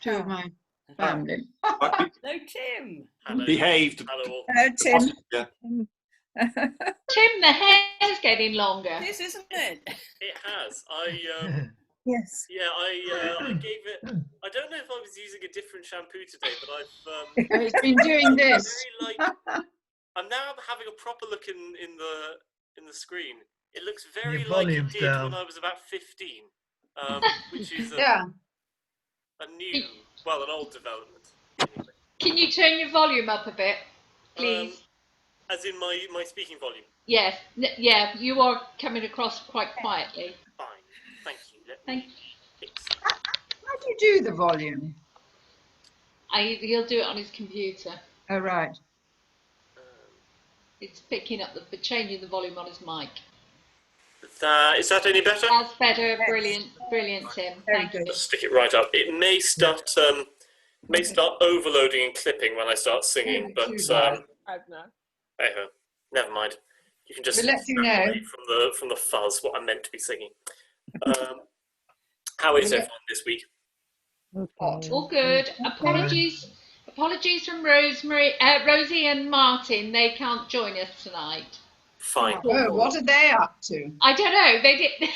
two of my family. No, Tim. Hello. Behaved. Hello. Hello, Tim. Yeah. Tim, the hair's getting longer. It is, isn't it? It has. Yes. Yeah, I gave it. I don't know if I was using a different shampoo today, but I've He's been doing this. very like. I'm now having a proper look in the screen. It looks very Your like it volume's did down. when I was about 15, which is Yeah. a new, well, an old development. Can you turn your volume up a bit, please? As in my speaking volume. Yes. Yeah, you are coming across quite quietly. Fine. Thank you. Thank you. Fix. How do you do the volume? He'll do it on his computer. Oh, right. It's picking up changing the volume on his mic. Is that any better? That's better. Yes. Brilliant, Tim. Very Thank good. you. Just stick it right up. It may start overloading and clipping when I start singing, but I don't know. hey-ho, never mind. You can just We'll let you know. from the fuzz what I'm meant to be singing. How is everyone this week? All good. Apologies from Rosie and Martin. They can't join us tonight. Fine. Oh, what are they up to? I don't know. They did.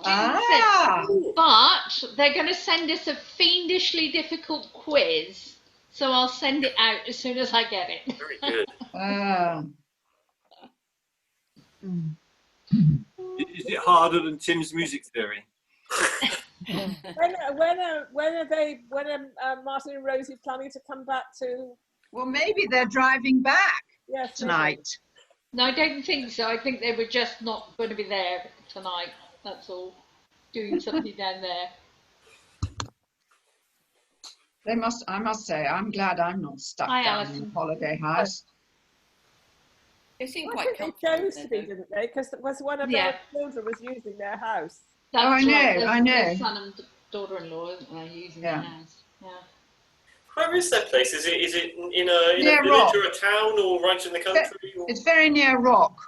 Ah. But they're going to send us a fiendishly difficult quiz, so I'll send it out as soon as I get it. Very good. Is it harder than Tim's music theory? When are Martin and Rosie planning to come back to? Well, maybe they're driving back tonight. No, I don't think so. I think they were just not going to be there tonight. That's all. Doing something down there. I must say, I'm glad I'm not stuck Hi, down Alison. in the holiday house. They seem quite comfortable. They chose to be, didn't they? Because one of their children was using their house. That's I know. Their son and daughter-in-law, isn't they, using their house? Yeah. Where is that place? Is it in a village or a town or right in the country? Or? It's very near Rock.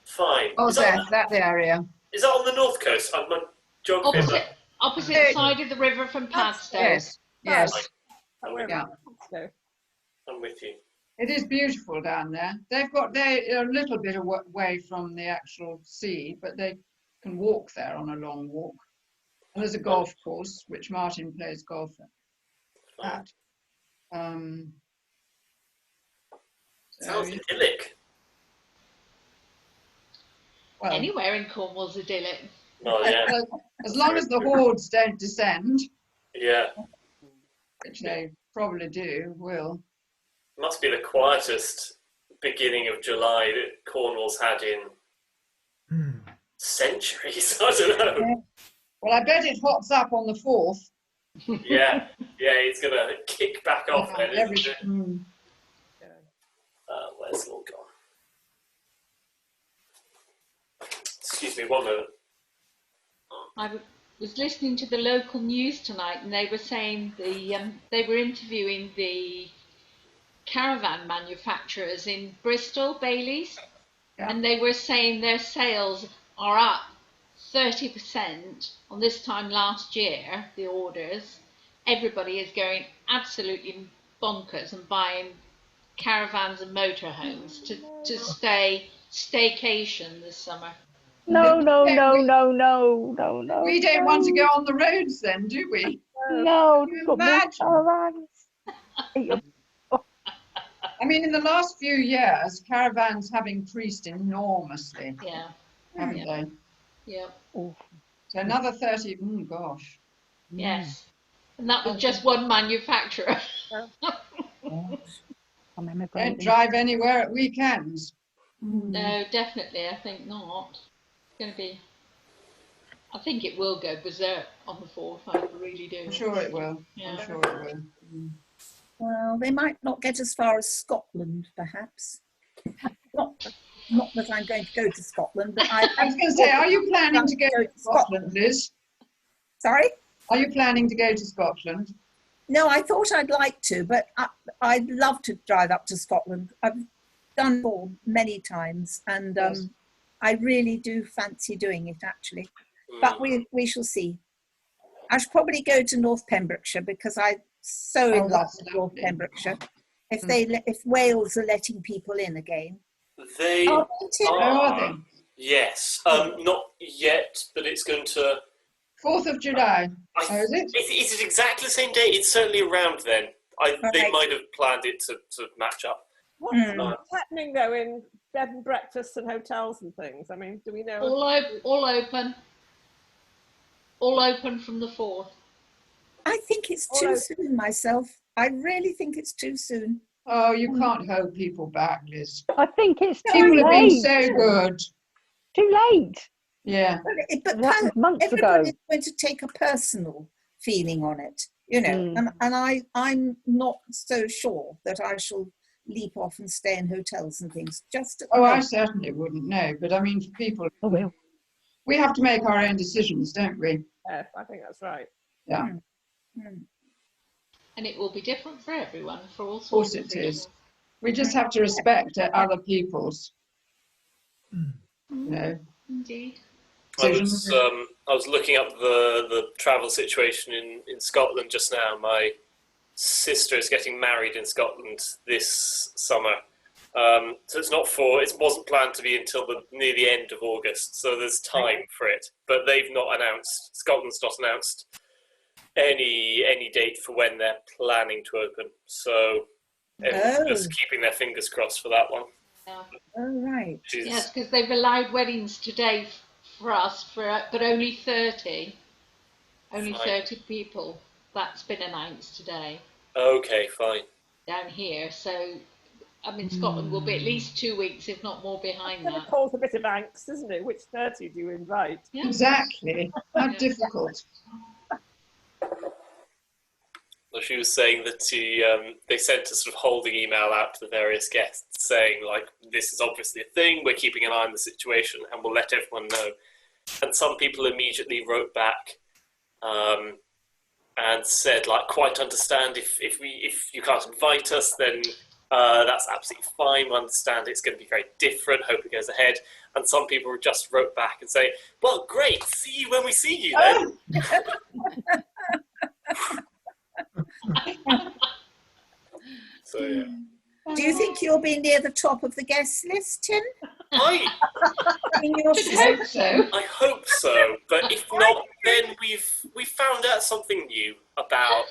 Fine. Oh, that area. Is that on the north coast? I'm a geography. Opposite side of the river from Padstow. Yes. I'm with you. It is beautiful down there. They're a little bit away from the actual sea, but they can walk there on a long walk. And there's a golf course, which Martin plays golf at. Sounds idyllic. Well, anywhere in Cornwall's idyllic. Oh, yeah. As long as the hordes don't descend. Yeah. Which they probably will. Must be the quietest beginning of July that Cornwall's had in centuries. I don't know. Well, I bet it hots up on the 4th. Yeah, it's going to kick back off then, isn't it? Where's it all gone? Excuse me, 1 moment. I was listening to the local news tonight, and they were saying they were interviewing the caravan manufacturers in Bristol, Baileys, and they were saying their sales are up 30% on this time last year, the orders. Everybody is going absolutely bonkers and buying caravans and motorhomes to staycation this summer. No. We don't want to go on the roads then, do we? No, imagine. I mean, in the last few years, caravans have increased enormously. Yeah. Haven't they? Yeah. So another 30, gosh. Yes. And that was just one manufacturer. Don't drive anywhere at weekends. No, definitely, I think not. It's going to be... I think it will go berserk on the 4th, I really do. I'm sure it will. Yeah. I'm sure it will. Well, they might not get as far as Scotland, perhaps. Not that I'm going to go to Scotland, but I was going to say, are you planning to go to Scotland, Liz? Sorry? Are you planning to go to Scotland? No, I thought I'd like to, but I'd love to drive up to Scotland. I've done it many times, and I really do fancy doing it, actually. But we shall see. I should probably go to North Pembrokeshire because I'm so in love with North Pembrokeshire. If Wales are letting people in again. They are. Yes. Not yet, but it's going to... 4th of July. Is it? Is it exactly the same day? It's certainly around then. They might have planned it to match up. What's happening though in bed and breakfasts and hotels and things? I mean, do we know? All open. All open from the 4th. I think it's too soon myself. I really think it's too soon. Oh, you can't hold people back, Liz. I think it's too People late. have been so good. Too late. Yeah. But that was months ago. Everybody's going to take a personal feeling on it, you know, and I'm not so sure that I shall leap off and stay in hotels and things. I certainly wouldn't know, but I mean, for people, we have to make our own decisions, don't we? Yes, I think that's right. Yeah. And it will be different for everyone, for all sorts of reasons. Of course it is. We just have to respect other people's, you know. Indeed. I was looking up the travel situation in Scotland just now. My sister is getting married in Scotland this summer. So it wasn't planned to be until near the end of August, so there's time for it. But Scotland's not announced any date for when they're planning to open. So everyone's just keeping their fingers crossed for that one. Yeah. Oh, right. Yes, because they've allowed weddings today for us, but only 30. Only 30 people. That's been announced today. Okay, fine. Down here, so I mean, Scotland will be at least 2 weeks, if not more, behind that. It causes a bit of angst, isn't it? Which 30 do you invite? Yeah. Exactly. How difficult. Well, she was saying that they sent a sort of holding email out to the various guests saying, like, this is obviously a thing, we're keeping an eye on the situation and we'll let everyone know. And some people immediately wrote back and said, like, quite understand if you can't invite us, then that's absolutely fine. We understand it's going to be very different. Hope it goes ahead. And some people just wrote back and say, well, great, see you when we see you then. So, yeah. Do you think you'll be near the top of the guest list, Tim? I hope so, but if not, then we've found out something new about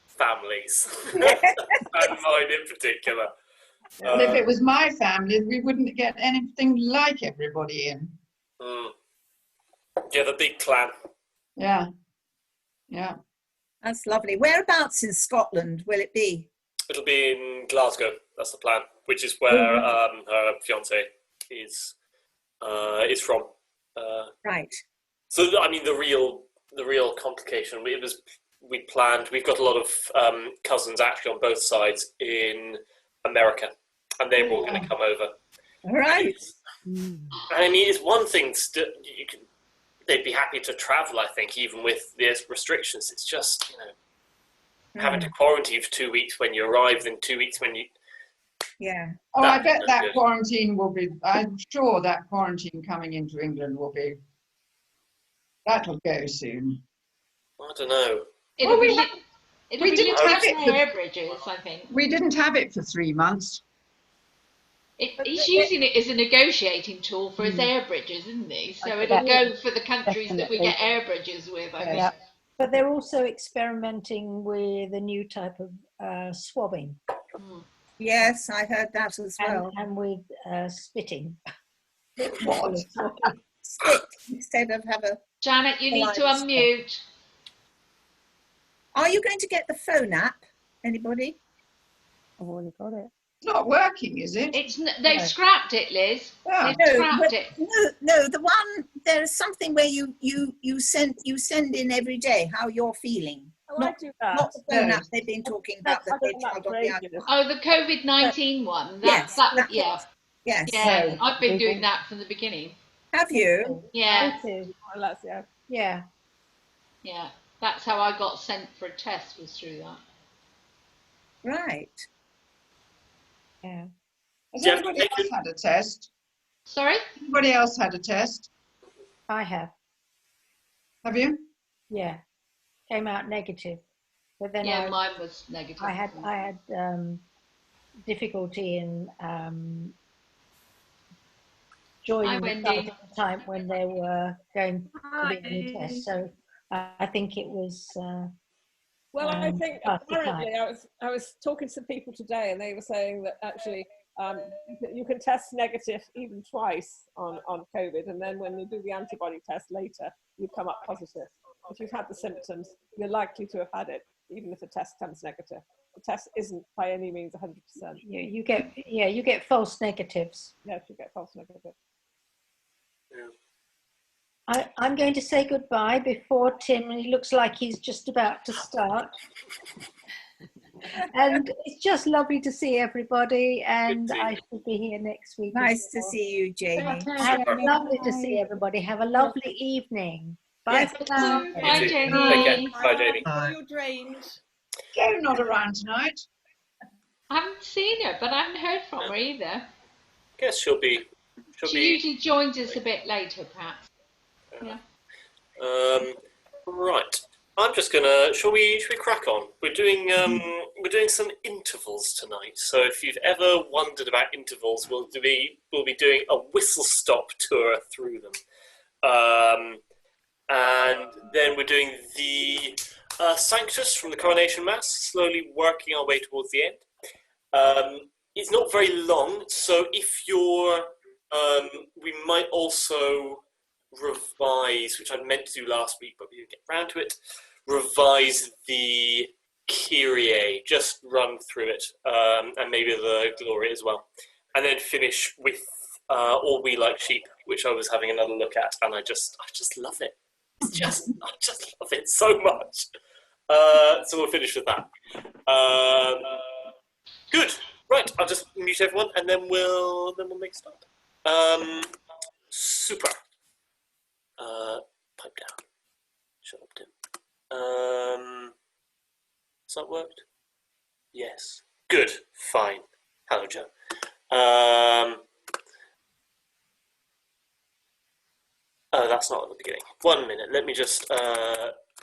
families, and mine in particular. And if it was my family, we wouldn't get anything like everybody in. Yeah, the big clan. Yeah, yeah. That's lovely. Whereabouts in Scotland will it be? It'll be in Glasgow. That's the plan, which is where her fiance is from. Right. So, I mean, the real complication. We've got a lot of cousins actually on both sides in America, and they were all going to come over. Right. And I mean, it's one thing they'd be happy to travel, I think, even with the restrictions. It's just, having to quarantine for 2 weeks when you arrive, then 2 weeks when you... Yeah. Oh, I bet that quarantine will be... I'm sure that quarantine coming into England will be... That'll go soon. I don't know. We didn't have it for air bridges, I think. We didn't have it for 3 months. He's using it as a negotiating tool for his air bridges, isn't he? So it'll go for the countries that we get air bridges with, I think. Yeah. But they're also experimenting with a new type of swabbing. Yes, I heard that as well. And with spitting. What? Spit instead of have a... Janet, you need to unmute. Are you going to get the phone app? Anybody? I've already got it. It's not working, is it? They've scrapped it, Liz. Yeah. They've scrapped it. No, the one, there's something where you send in every day how you're feeling. Oh, I do that. Not the phone app they've been talking about. Oh, the COVID-19 one. Yes. Yeah. Yes. Yeah, I've been doing that from the beginning. Have you? Yeah. Yeah. Yeah. That's how I got sent for a test, was through that. Right. Yeah. Has anybody else had a test? Sorry? Anybody else had a test? I have. Have you? Yeah. came out negative, but then yeah, mine was negative. I had difficulty in joining the site at the time when they were going to be a new test. So I think it was. Well, I think apparently I was talking to some people today, and they were saying that actually you can test negative even twice on COVID, and then when you do the antibody test later, you come up positive. If you've had the symptoms, you're likely to have had it, even if the test comes negative. The test isn't by any means 100%. You get false negatives. Yes, you get false negatives. I'm going to say goodbye before Tim. He looks like he's just about to start. And it's just lovely to see everybody, and I should be here next week. Nice to see you, Jamie. Lovely to see everybody. Have a lovely evening. Bye for now. Bye, Jamie. Bye, Jamie. You're drained. Gary's not around tonight. I haven't seen her, but I haven't heard from her either. Guess she'll be. She usually joins us a bit later, perhaps. Yeah. Right. I'm just gonna. Shall we crack on? We're doing some intervals tonight. So if you've ever wondered about intervals, we'll be doing a whistle stop tour through them, and then we're doing the Sanctus from the Coronation Mass, slowly working our way towards the end. It's not very long, so if you're, we might also revise, which I meant to do last week, but we didn't get round to it, revise the Kyrie, just run through it, and maybe the Gloria as well. And then finish with All We Like Sheep, which I was having another look at, and I just love it. I just love it so much. So we'll finish with that. Good. Right, I'll just mute everyone, and then we'll make a start. Super. Pipe down. Shut up, Tim. Has that worked? Yes. Good. Fine. Hello, Joe. Oh, that's not at the beginning. 1 minute. Let me just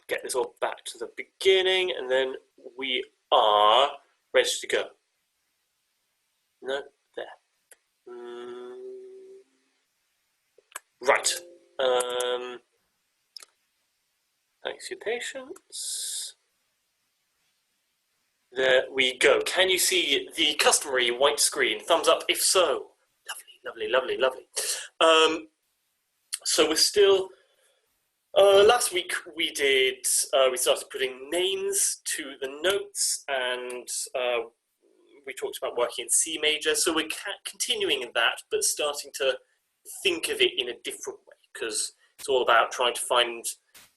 get this all back to the beginning, and then we are ready to go. No, there. Right. Thanks for your patience. There we go. Can you see the customary white screen? Thumbs up if so. Lovely, lovely, lovely, lovely. So we're still... last week we started putting names to the notes, and we talked about working in C major. So we're continuing in that, but starting to think of it in a different way, because it's all about trying to find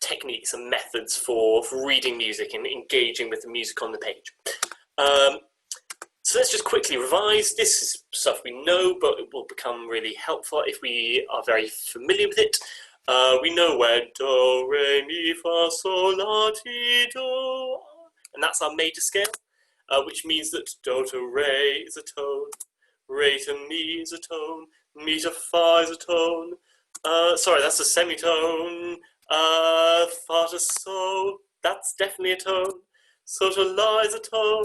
techniques and methods for reading music and engaging with the music on the page. So let's just quickly revise. This is stuff we know, but it will become really helpful if we are very familiar with it. We know where do, re, mi, fa, sol, la, ti, do, and that's our major scale, which means that do to re is a tone, re to mi is a tone, mi to fa is a tone. Sorry, that's a semitone. Fa to sol, that's definitely a tone. So to la is a tone,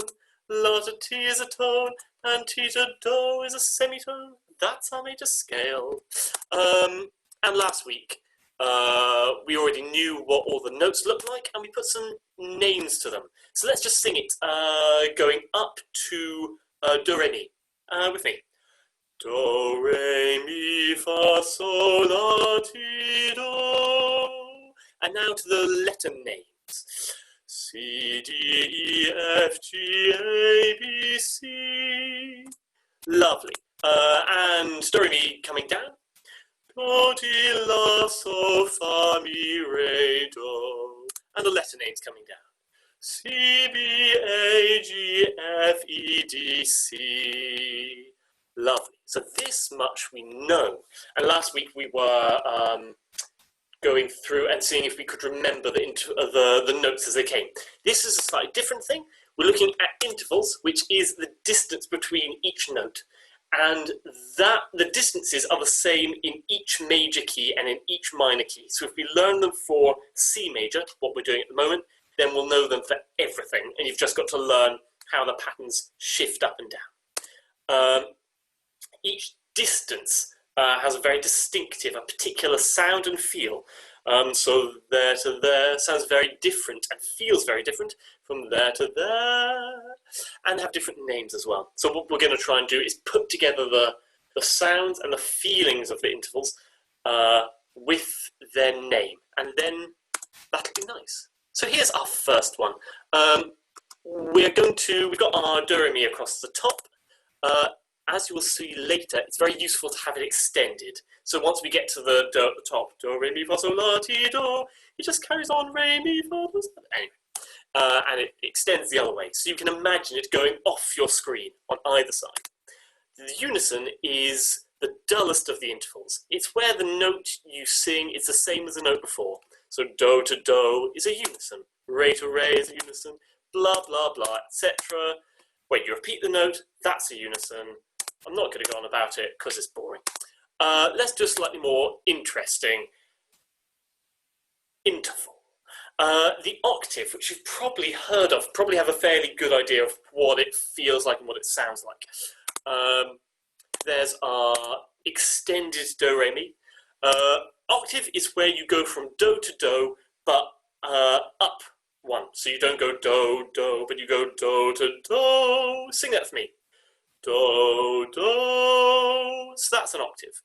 la to ti is a tone, and ti to do is a semitone. That's our major scale. And last week, we already knew what all the notes looked like, and we put some names to them. So let's just sing it, going up to do, re, mi. With me. Do, re, mi, fa, sol, la, ti, do. And now to the letter names. C, D, E, F, G, A, B, C. Lovely. And do, re, mi coming down. Do, di, la, so, fa, mi, re, do. And the letter names coming down. C, B, A, G, F, E, D, C. Lovely. So this much we know. And last week we were going through and seeing if we could remember the notes as they came. This is a slightly different thing. We're looking at intervals, which is the distance between each note. And that the distances are the same in each major key and in each minor key. So if we learn them for C major, what we're doing at the moment, then we'll know them for everything, and you've just got to learn how the patterns shift up and down. Each distance has a very distinctive, a particular sound and feel. So there to there sounds very different and feels very different from there to there, and have different names as well. So what we're going to try and do is put together the sounds and the feelings of the intervals with their name, and then that'll be nice. So here's our first one. We've got our do re mi across the top. As you will see later, it's very useful to have it extended. So once we get to the do at the top, do, re, mi, fa, sol, la, ti, do, it just carries on, re, mi, fa, do, sol. Anyway, and it extends the other way. So you can imagine it going off your screen on either side. The unison is the dullest of the intervals. It's where the note you sing is the same as the note before. So do to do is a unison, re to re is a unison, blah, blah, blah, etc. When you repeat the note, that's a unison. I'm not going to go on about it because it's boring. Let's do a slightly more interesting interval. The octave, which you've probably heard of, probably have a fairly good idea of what it feels like and what it sounds like. There's our extended do re mi. Octave is where you go from do to do, but up one. So you don't go do, do, but you go do to do. Sing that for me. Do, do. So that's an octave.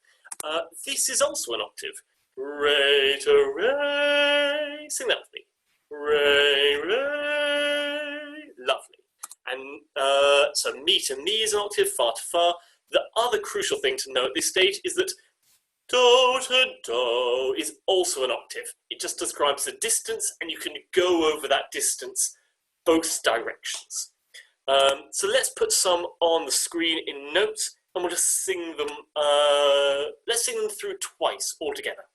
This is also an octave. Re to re. Sing that with me. Re, re. Lovely. And so mi to mi is an octave, fa to fa. The other crucial thing to know at this stage is that do to do is also an octave. It just describes the distance, and you can go over that distance both directions. So let's put some on the screen in notes, and we'll just sing them. Let's sing them through twice altogether.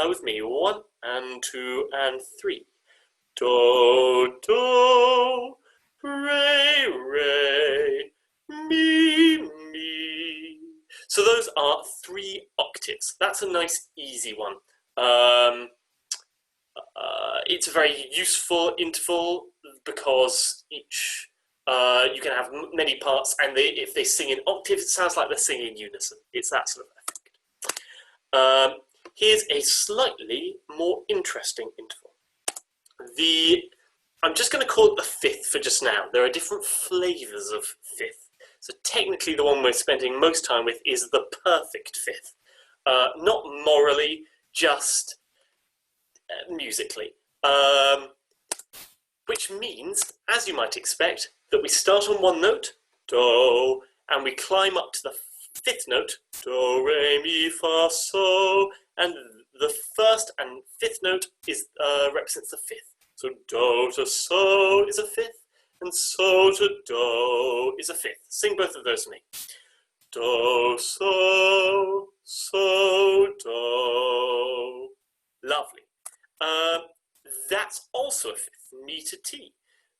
With me, 1 and 2 and 3. Do, do, re, re, mi, mi. So those are 3 octaves. That's a nice, easy one. It's a very useful interval because each you can have many parts, and if they sing in octave, it sounds like they're singing in unison. It's that sort of effect. Here's a slightly more interesting interval. I'm just going to call it the fifth for just now. There are different flavours of fifth. So technically the one we're spending most time with is the perfect fifth. Not morally, just musically. Which means, as you might expect, that we start on one note, do, and we climb up to the fifth note, do, re, mi, fa, sol, and the first and fifth note is represents the fifth. So do to so is a fifth, and so to do is a fifth. Sing both of those to me. Do, so, do. Lovely. That's also a fifth. Mi to ti.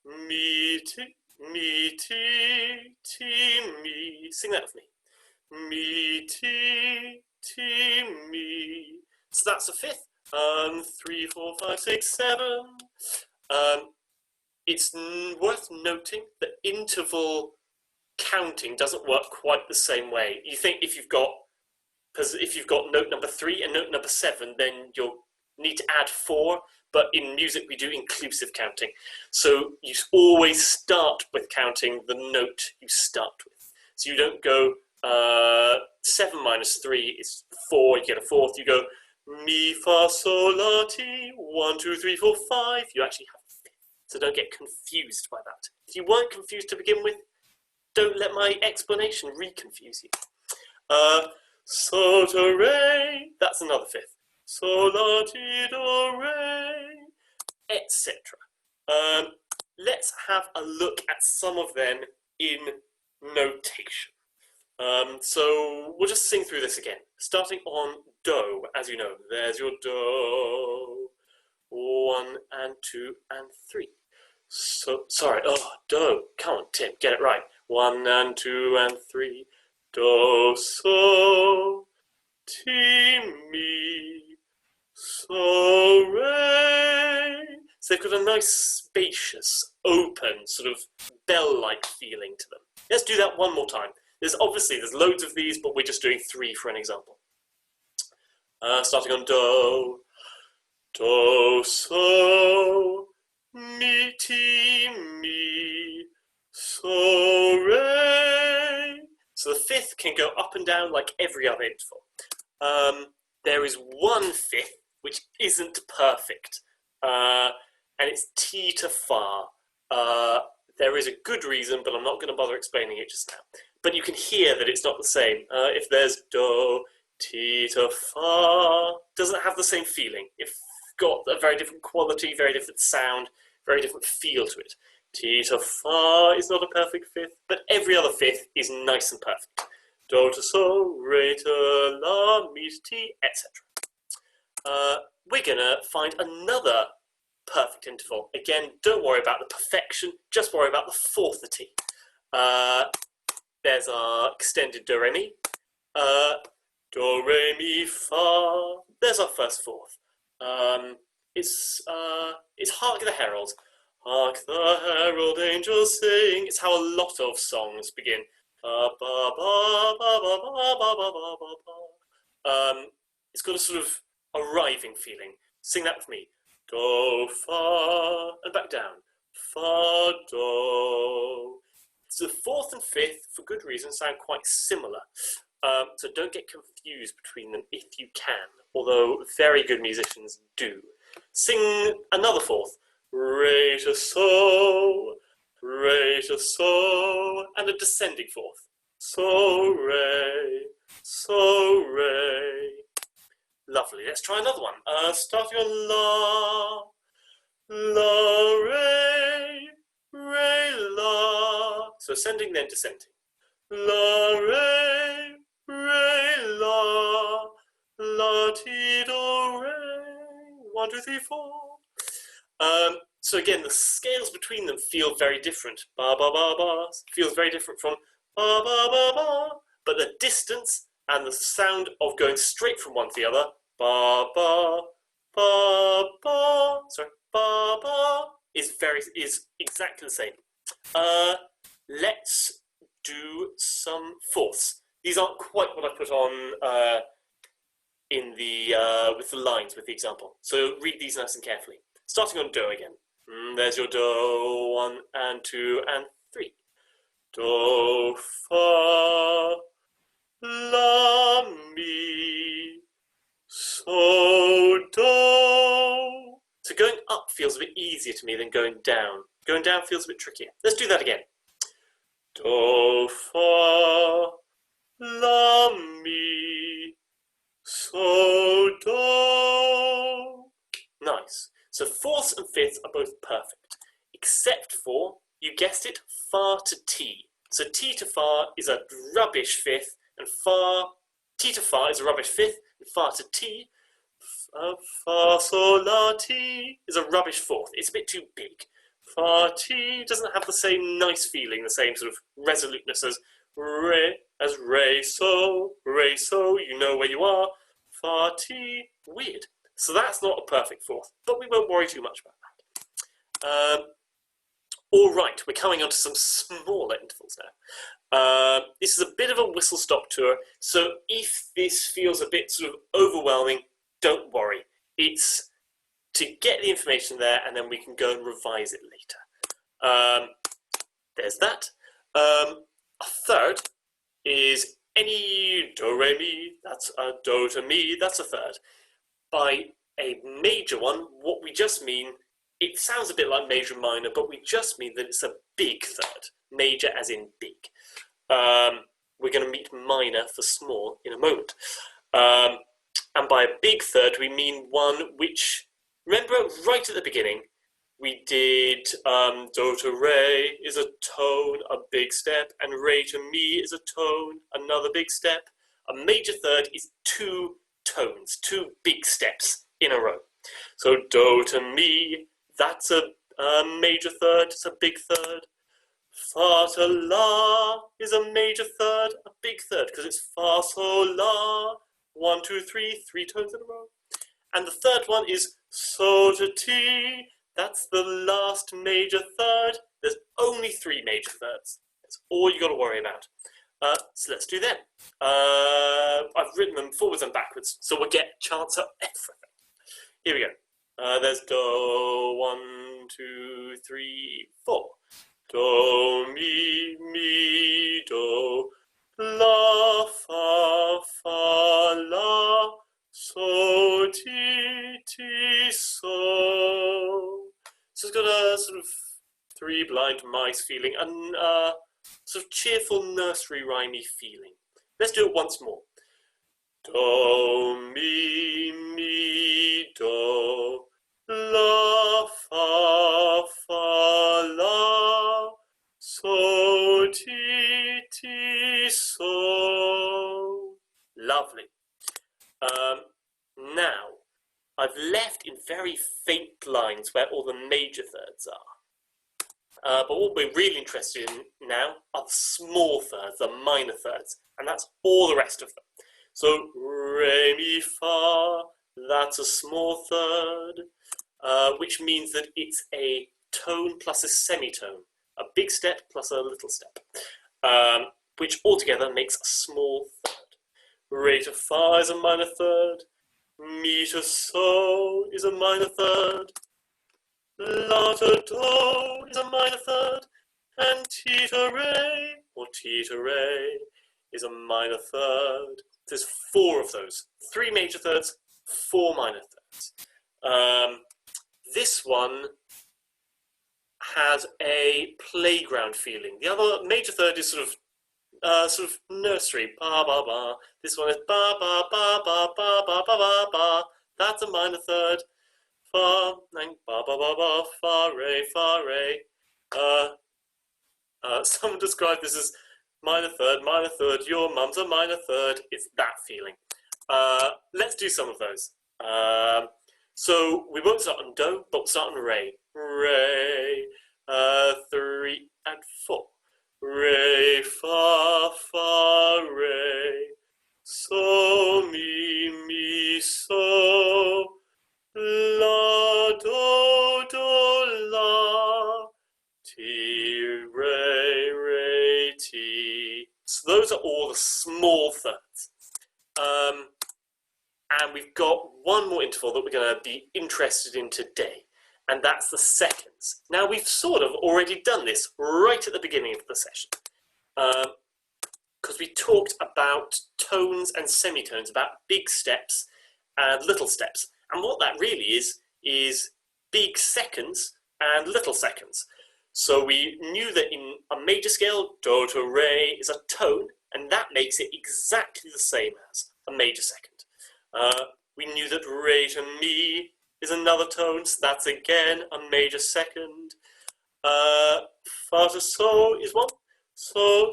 Mi, ti, mi, ti, ti, mi. Sing that with me. Mi, ti, ti, mi. So that's a fifth. 3, 4, 5, 6, 7. It's worth noting that interval counting doesn't work quite the same way. You think if you've got note number 3 and note number 7, then you'll need to add 4. But in music, we do inclusive counting. So you always start with counting the note you start with. So you don't go 7 minus 3 is 4, you get a fourth. You go mi, fa, sol, la, ti, 1, 2, 3, 4, 5. You actually have a fifth. So don't get confused by that. If you weren't confused to begin with, don't let my explanation re-confuse you. So to re, that's another fifth. So la, ti, do, re, etc. Let's have a look at some of them in notation. So we'll just sing through this again, starting on do, as you know. There's your do. 1 and 2 and 3. So, sorry, do. Come on, Tim, get it right. 1 and 2 and 3. Do, so, ti, mi, so, re. So they've got a nice, spacious, open, sort of bell-like feeling to them. Let's do that one more time. There's loads of these, but we're just doing 3 for an example. Starting on do. Do, so, mi, ti, mi, so, re. So the 5th can go up and down like every other interval. There is one 5th which isn't perfect, and it's ti to fa. There is a good reason, but I'm not going to bother explaining it just now. But you can hear that it's not the same. If there's do, ti to fa, doesn't have the same feeling. It's got a very different quality, very different sound, very different feel to it. Ti to fa is not a perfect 5th, but every other 5th is nice and perfect. Do to so, re to la, mi to ti, etc. We're going to find another perfect interval. Again, don't worry about the perfection, just worry about the 4th of ti. There's our extended do, re, mi. Do, re, mi, fa. There's our first 4th. It's Hark the Herald. Hark the herald angels sing. It's how a lot of songs begin. It's got a sort of arriving feeling. Sing that with me. Do, fa, and back down. Fa, do. So the 4th and 5th, for good reason, sound quite similar. So don't get confused between them if you can, although very good musicians do. Sing another 4th. Re to so, and a descending 4th. So, re, so, re. Lovely. Let's try another one. Starting on la, la, re, la. So ascending, then descending. La, re, la, la, ti, do, re. 1, 2, 3, 4. So again, the scales between them feel very different. Ba, ba, ba, ba feels very different from ba, ba, ba, ba. But the distance and the sound of going straight from one to the other, ba, ba, ba, ba, sorry, ba, ba, is exactly the same. Let's do some 4ths. These aren't quite what I put on in the with the lines with the example. So read these nice and carefully. Starting on do again. There's your do, 1 and 2 and 3. Do, fa, la, mi, so, do. So going up feels a bit easier to me than going down. Going down feels a bit trickier. Let's do that again. Do, fa, la, mi, so, do. Nice. So 4ths and 5ths are both perfect, except for, you guessed it, fa to ti. So ti to fa is a rubbish 5th, and ti to fa is a rubbish 5th, and fa to ti, fa, sol, la, ti is a rubbish 4th. It's a bit too big. Fa, ti doesn't have the same nice feeling, the same sort of resoluteness as re, so, you know where you are. Fa, ti, weird. So that's not a perfect 4th, but we won't worry too much about that. All right, we're coming on to some smaller intervals now. This is a bit of a whistle-stop tour, so if this feels a bit sort of overwhelming, don't worry. It's to get the information there, and then we can go and revise it later. There's that. A 3rd is any do, re, mi, that's a do to mi, that's a 3rd. By a major one, what we just mean, it sounds a bit like major and minor, but we just mean that it's a big 3rd. Major as in big. We're going to meet minor for small in a moment. And by a big 3rd, we mean one which, remember right at the beginning, we did do to re is a tone, a big step, and re to mi is a tone, another big step. A major 3rd is 2 tones, 2 big steps in a row. So do to mi, that's a major 3rd, it's a big 3rd. Fa to la is a major 3rd, a big 3rd, because it's fa, sol, la, 1, 2, 3, 3 tones in a row. And the 3rd one is so to ti, That's the last major third. There's only 3 major thirds. That's all you got to worry about. So let's do them. I've written them forwards and backwards, so we'll get chance at everything. Here we go. There's do, 1, 2, 3, 4. Do, mi, do, la, fa, la, so, ti, so. So it's got a sort of 3 blind mice feeling and sort of cheerful nursery rhymey feeling. Let's do it once more. Do, mi, do, la, fa, la, so, ti, so. Lovely. Now, I've left in very faint lines where all the major thirds are. But what we're really interested in now are the small thirds, the minor thirds, and that's all the rest of them. So, re, mi, fa, that's a small third, which means that it's a tone plus a semitone, a big step plus a little step, which altogether makes a small third. Re to fa is a minor third, mi to so is a minor third, la to do is a minor third, and ti to re, or ti to re, is a minor third. There's 4 of those. 3 major thirds, 4 minor thirds. This one has a playground feeling. The other major third is sort of nursery, ba ba ba. This one is ba ba ba ba ba ba ba ba ba. That's a minor third. Fa, ba ba ba ba, fa re, fa re. Someone described this as minor third, your mum's a minor third. It's that feeling. Let's do some of those. So we won't start on do, but we'll start on re. Re, 3 and 4. Re, fa, re. So, mi, so. La, do, la. Ti, re, ti. So those are all the small thirds. And we've got one more interval that we're going to be interested in today, and that's the seconds. Now, we've sort of already done this right at the beginning of the session, because we talked about tones and semitones, about big steps and little steps. And what that really is big seconds and little seconds. So we knew that in a major scale, do to re is a tone, and that makes it exactly the same as a major second. We knew that re to mi is another tone, so that's again a major second. Fa to so is one. So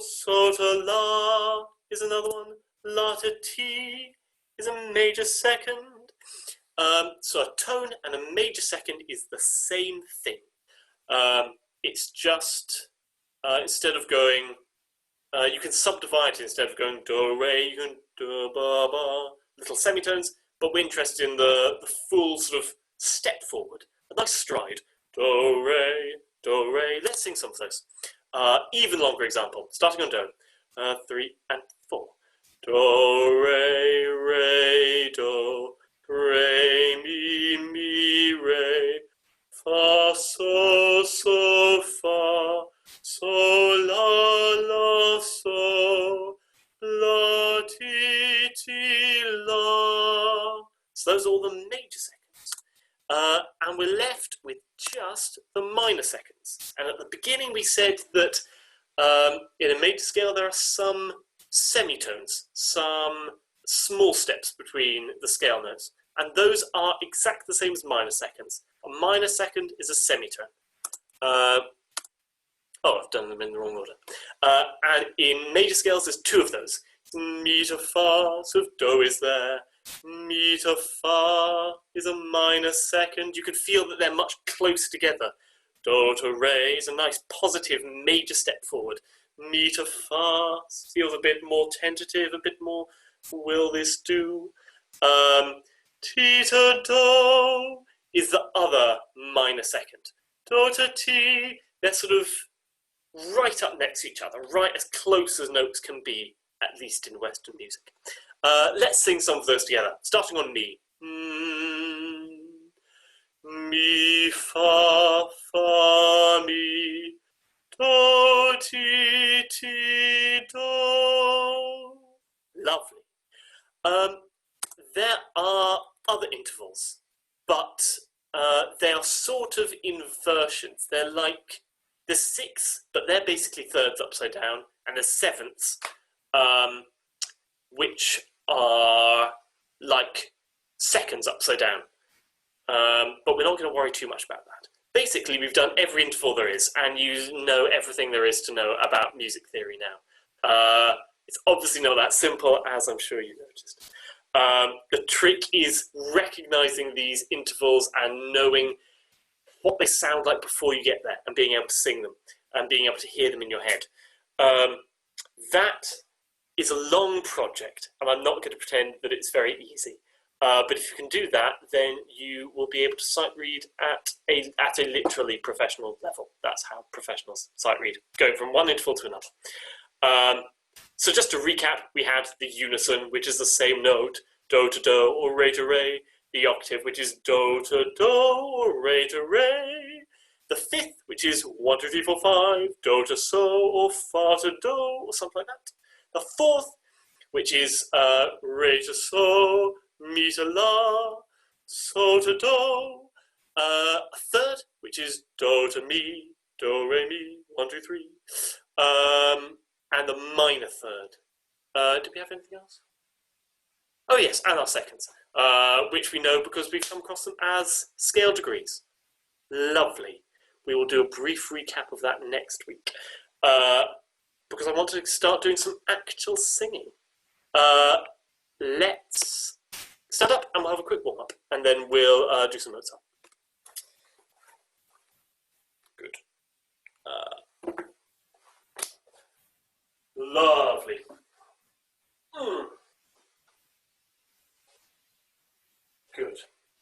to la is another one. La to ti is a major second. So a tone and a major second is the same thing. It's just, instead of going, you can subdivide it. Instead of going do, re, you can do, ba, ba, little semitones, but we're interested in the full sort of step forward, a nice stride. Do, re. Let's sing some of those. Even longer example, starting on do. 3 and 4. Do, re, do. Re, mi, re. Fa, so, fa. So, la, so. La, ti, la. So those are all the major seconds. And we're left with just the minor seconds. And at the beginning we said that in a major scale there are some semitones, some small steps between the scale notes. And those are exactly the same as minor seconds. A minor second is a semitone. I've done them in the wrong order. And in major scales, there's 2 of those. Mi to fa, so do is there. Mi to fa is a minor second. You can feel that they're much closer together. Do to re is a nice positive major step forward. Mi to fa feels a bit more tentative, a bit more, will this do? Ti to do is the other minor second. Do, ta, ti. They're sort of right up next to each other, right as close as notes can be, at least in Western music. Let's sing some of those together, starting on mi. Mi, fa, fa, mi, do, ti, ti, do. Lovely. There are other intervals, but they are sort of inversions. They're like the sixths, but they're basically thirds upside down, and the sevenths, which are like seconds upside down. But we're not going to worry too much about that. Basically, we've done every interval there is, and you know everything there is to know about music theory now. It's obviously not that simple, as I'm sure you noticed. The trick is recognizing these intervals and knowing what they sound like before you get there, and being able to sing them, and being able to hear them in your head. That is a long project, and I'm not going to pretend that it's very easy. But if you can do that, then you will be able to sight read at a literally professional level. That's how professionals sight read, going from one interval to another. So just to recap, we had the unison, which is the same note, do to do or re to re. The octave, which is do to do or re to re. The fifth, which is 1, 2, 3, 4, 5, do to so or fa to do or something like that. The fourth, which is re to so, mi to la, so to do. A third, which is do to mi, do re mi, 1, 2, 3. And the minor third. Do we have anything else? Oh yes, and our seconds, which we know because we've come across them as scale degrees. Lovely. We will do a brief recap of that next week, because I want to start doing some actual singing. Let's stand up and we'll have a quick warm up, and then we'll do some notes up. Good. Lovely. Good.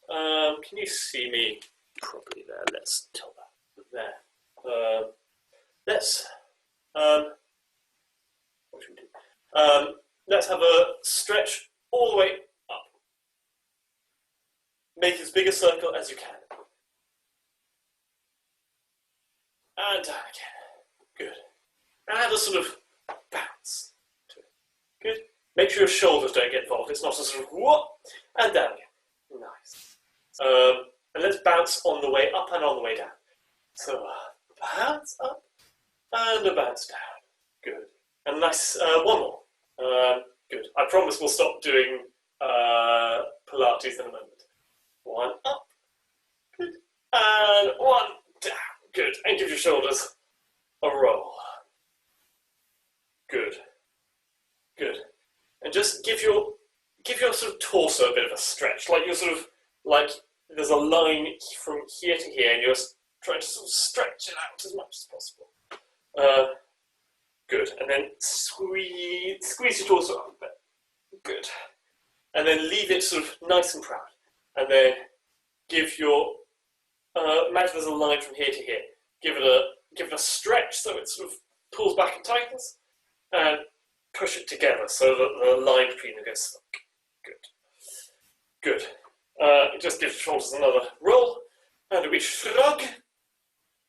Can you see me properly there? Let's tell that there. What should we do? Let's have a stretch all the way up. Make as big a circle as you can. And down again. Good. And have a sort of bounce to it. Good. Make sure your shoulders don't get involved. It's not a sort of whoop and down again. Nice. And let's bounce on the way up and on the way down. So bounce up and a bounce down. Good. And nice. One more. Good. I promise we'll stop doing Pilates in a moment. One up. Good. And one down. Good. And give your shoulders a roll. Good. Good. And just give your sort of torso a bit of a stretch. Like you're sort of like there's a line from here to here, and you're trying to sort of stretch it out as much as possible. Good. And then squeeze your torso up a bit. Good. And then leave it sort of nice and proud. And then give your imagine there's a line from here to here. Give it a stretch so it sort of pulls back and tightens, and push it together so that the line between them goes snug. Good. Good. Just give the shoulders another roll, and a wee shrug.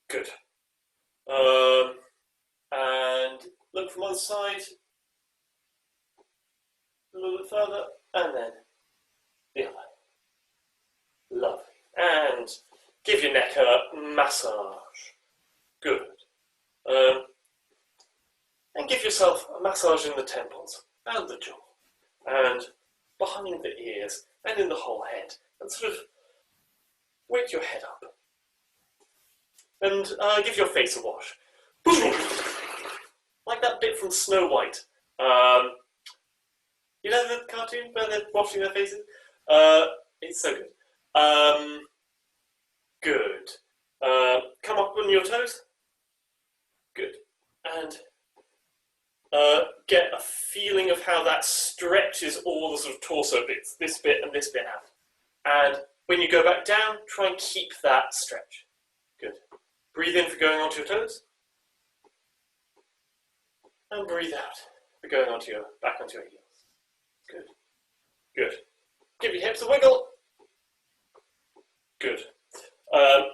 Good. And look from one side, a little bit further, and then the other. Lovely. And give your neck a massage. Good. And give yourself a massage in the temples and the jaw and behind the ears and in the whole head, and sort of wake your head up and give your face a wash. Like that bit from Snow White. You know the cartoon where they're washing their faces? It's so good. Good. Come up on your toes. Good. And get a feeling of how that stretches all the sort of torso bits, this bit and this bit out. And When you go back down, try and keep that stretch. Good. Breathe in for going onto your toes. And breathe out for going back onto your heels. Good. Good. Give your hips a wiggle. Good. I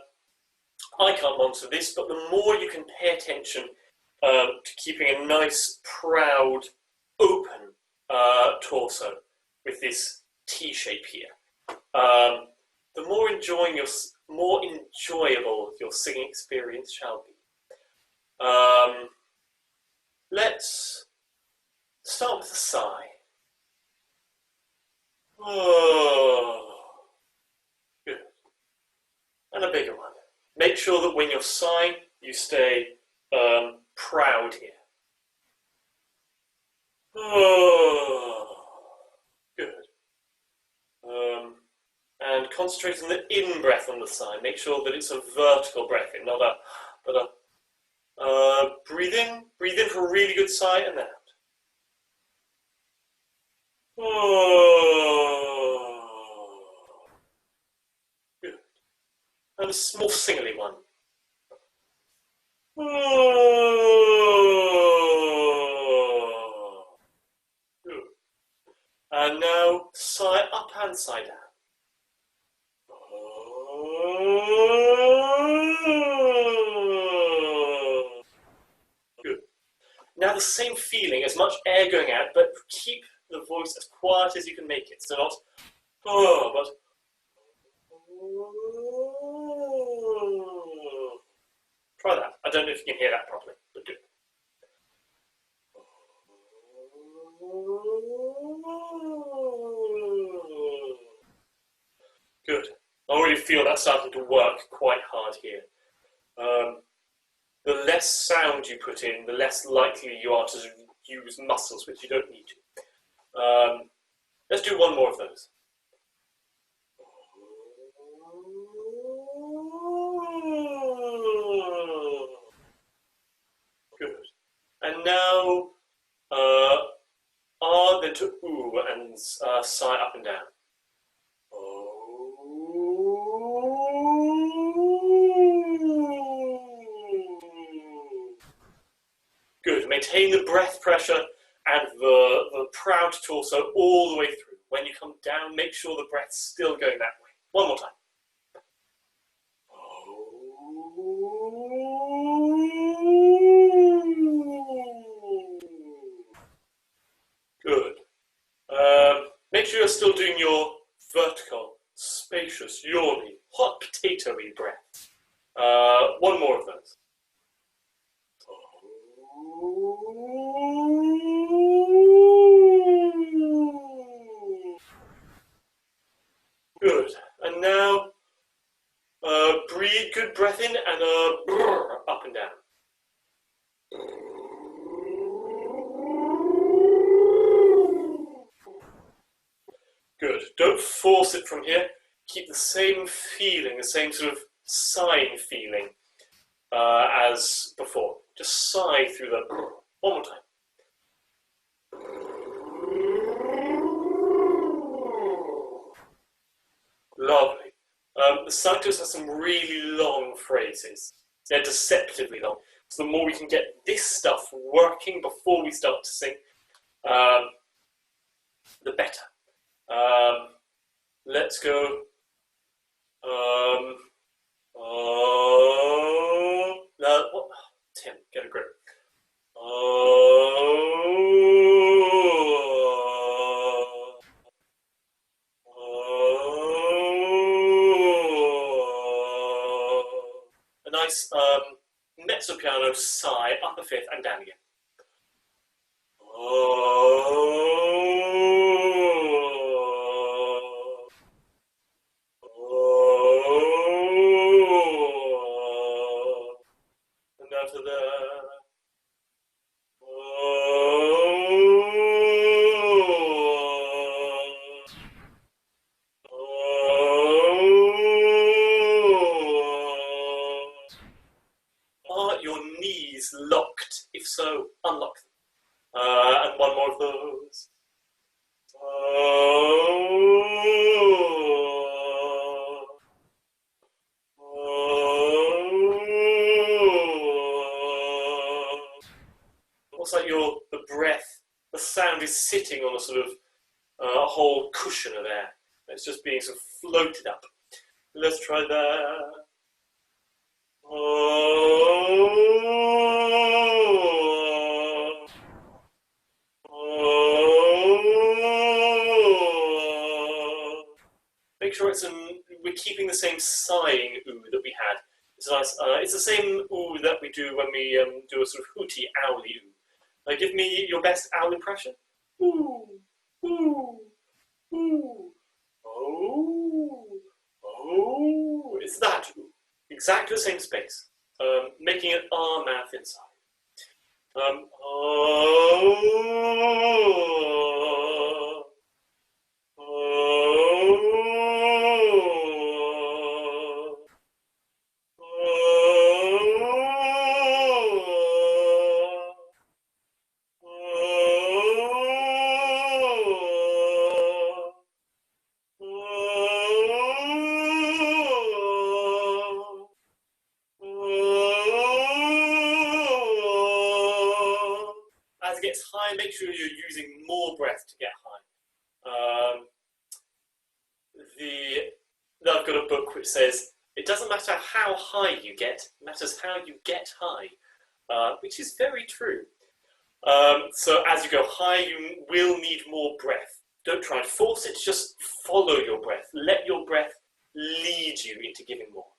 can't monitor this, but the more you can pay attention to keeping a nice, proud, open torso with this T shape here, the more enjoyable your singing experience shall be. Let's start with a sigh. Oh, good. And a bigger one. Make sure that when you're sighing, you stay proud here. Oh, good. And concentrate on the in-breath on the sigh. Make sure that it's a vertical breath in, not a, but a, breathe in for a really good sigh and then out. Oh, good. And a small singly one. Oh, good. And now sigh up and sigh down. Oh, good. Now the same feeling, as much air going out, but keep the voice as quiet as you can make it. So not, oh, but, oh. Try that. I don't know if you can hear that properly, but do it. Good. I already feel that starting to work quite hard here. The less sound you put in, the less likely you are to use muscles which you don't need to. Let's do one more of those. Good. And now R then to oo and sigh up and down. Good. Maintain the breath pressure and the proud torso all the way through. When you come down, make sure the breath's still going that way. One more time. Good. Make sure you're still doing your vertical, spacious, yawny, hot potato-y breath. One more of those. Good. And now, breathe, good breath in, and up and down. Good. Don't force it from here. Keep the same feeling, the same sort of sighing feeling as before. Just sigh through the one more time. Lovely. The Sanctus has some really long phrases. They're deceptively long. So the more we can get this stuff working before we start to sing, the better. Let's go. Tim, get a grip. A nice mezzo piano sigh, upper fifth, and down again. And down to the. Are your knees locked? If so, unlock them. And one more of those. almost like the breath, the sound is sitting on a sort of a whole cushion of air. It's just being sort of floated up. Let's try that. Make sure we're keeping the same sighing ooh that we had. It's nice. It's the same ooh that we do when we do a sort of hooty, owly ooh. Give me your best owl impression. Ooh, ooh, ooh, oh, oh. It's that ooh. Exactly the same space. Making an R mouth inside. Oh, as it gets high, make sure you're using more breath to get high. I've got a book which says, it doesn't matter how high you get, it matters how you get high, which is very true. So as you go high, you will need more breath. Don't try and force it, just follow your breath. Let your breath lead you into giving more.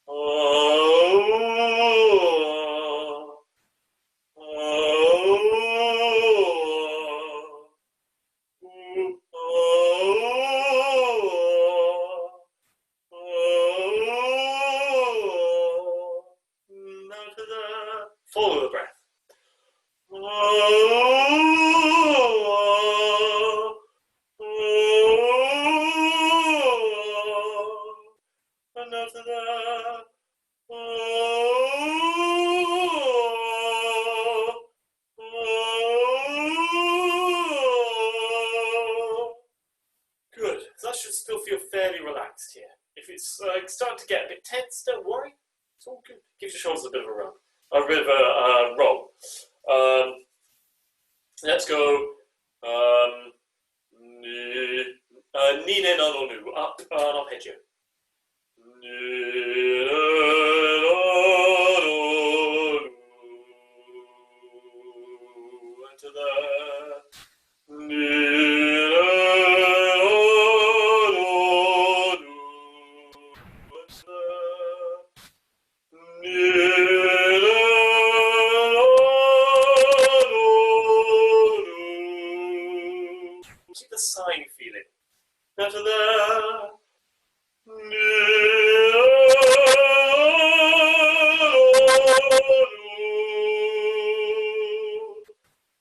Oh, oh, oh, oh, now to the follow the breath. And now to the good. So that should still feel fairly relaxed here. If it's starting to get a bit tense, don't worry. It's all good. Give your shoulders a bit of a rub, a bit of a roll. Let's go. Ni ne na no nu. Up and arpeggio. Into the keep the sighing feeling. Now to the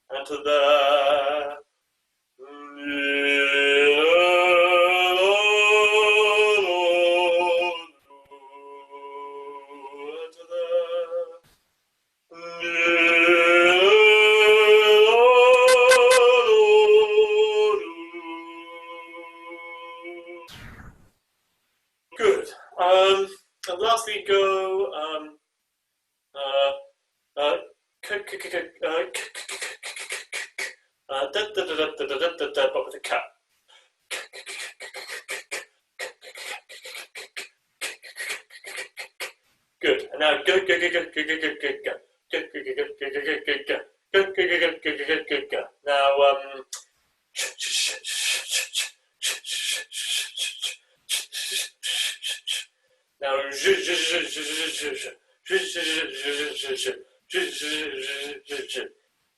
and to the good. And lastly, go but with a cut. Good. And now go. Now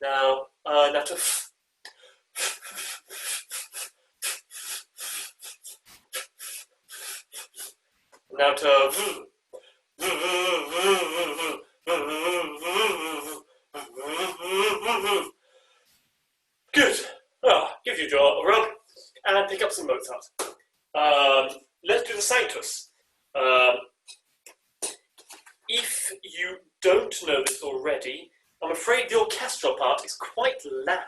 now now to now to good. Give your jaw a rub and pick up some Mozart. Let's do the Sanctus. If you don't know this already, I'm afraid the orchestral part is quite loud.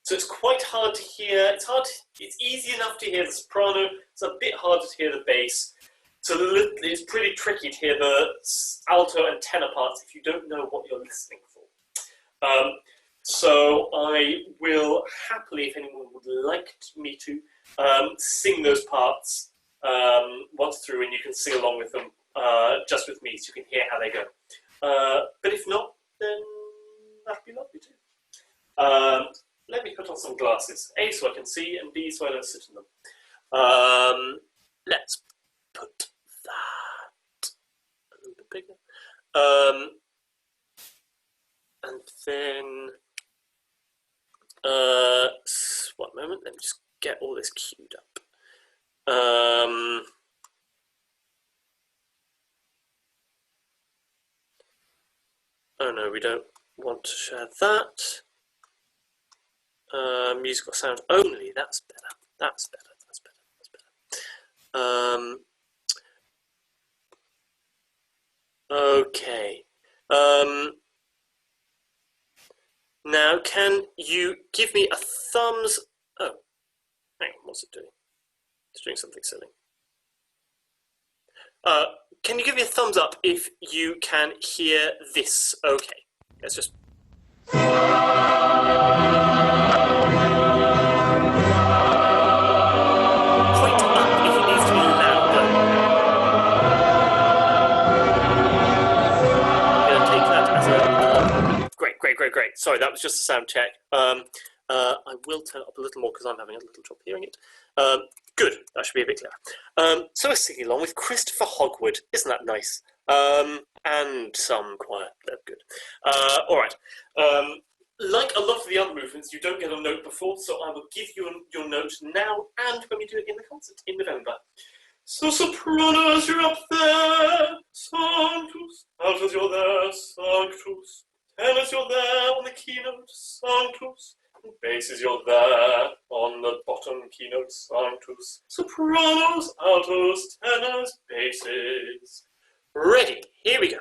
So it's quite hard to hear. It's easy enough to hear the soprano. It's a bit harder to hear the bass. So it's pretty tricky to hear the alto and tenor parts if you don't know what you're listening for. So I will happily, if anyone would like me to, sing those parts once through, and you can sing along with them just with me, so you can hear how they go. But if not, then that'd be lovely too. Let me put on some glasses. A, so I can see, and B, so I don't sit in them. Let's put that a little bit bigger. And then, one moment, let me just get all this queued up. Oh no, we don't want to share that. Musical sound only, that's better. That's better. Okay. Now, can you give me a thumbs? Oh, hang on, what's it doing? It's doing something silly. Can you give me a thumbs up if you can hear this? Okay, let's just. Point up if it needs to be louder. I'm going to take that as a. Great. Sorry, that was just a sound check. I will turn it up a little more because I'm having a little trouble hearing it. Good, that should be a bit clearer. So we're singing along with Christopher Hogwood. Isn't that nice? And some choir. Good. All right. Like a lot of the other movements, you don't get a note before, so I will give you your note now and when we do it in the concert in November. So sopranos, you're up there. Sanctus. Altos, you're there. Sanctus. Tenors, you're there on the keynote. Sanctus. Basses, you're there on the bottom keynote. Sanctus. Sopranos, altos, tenors, basses. Ready, here we go.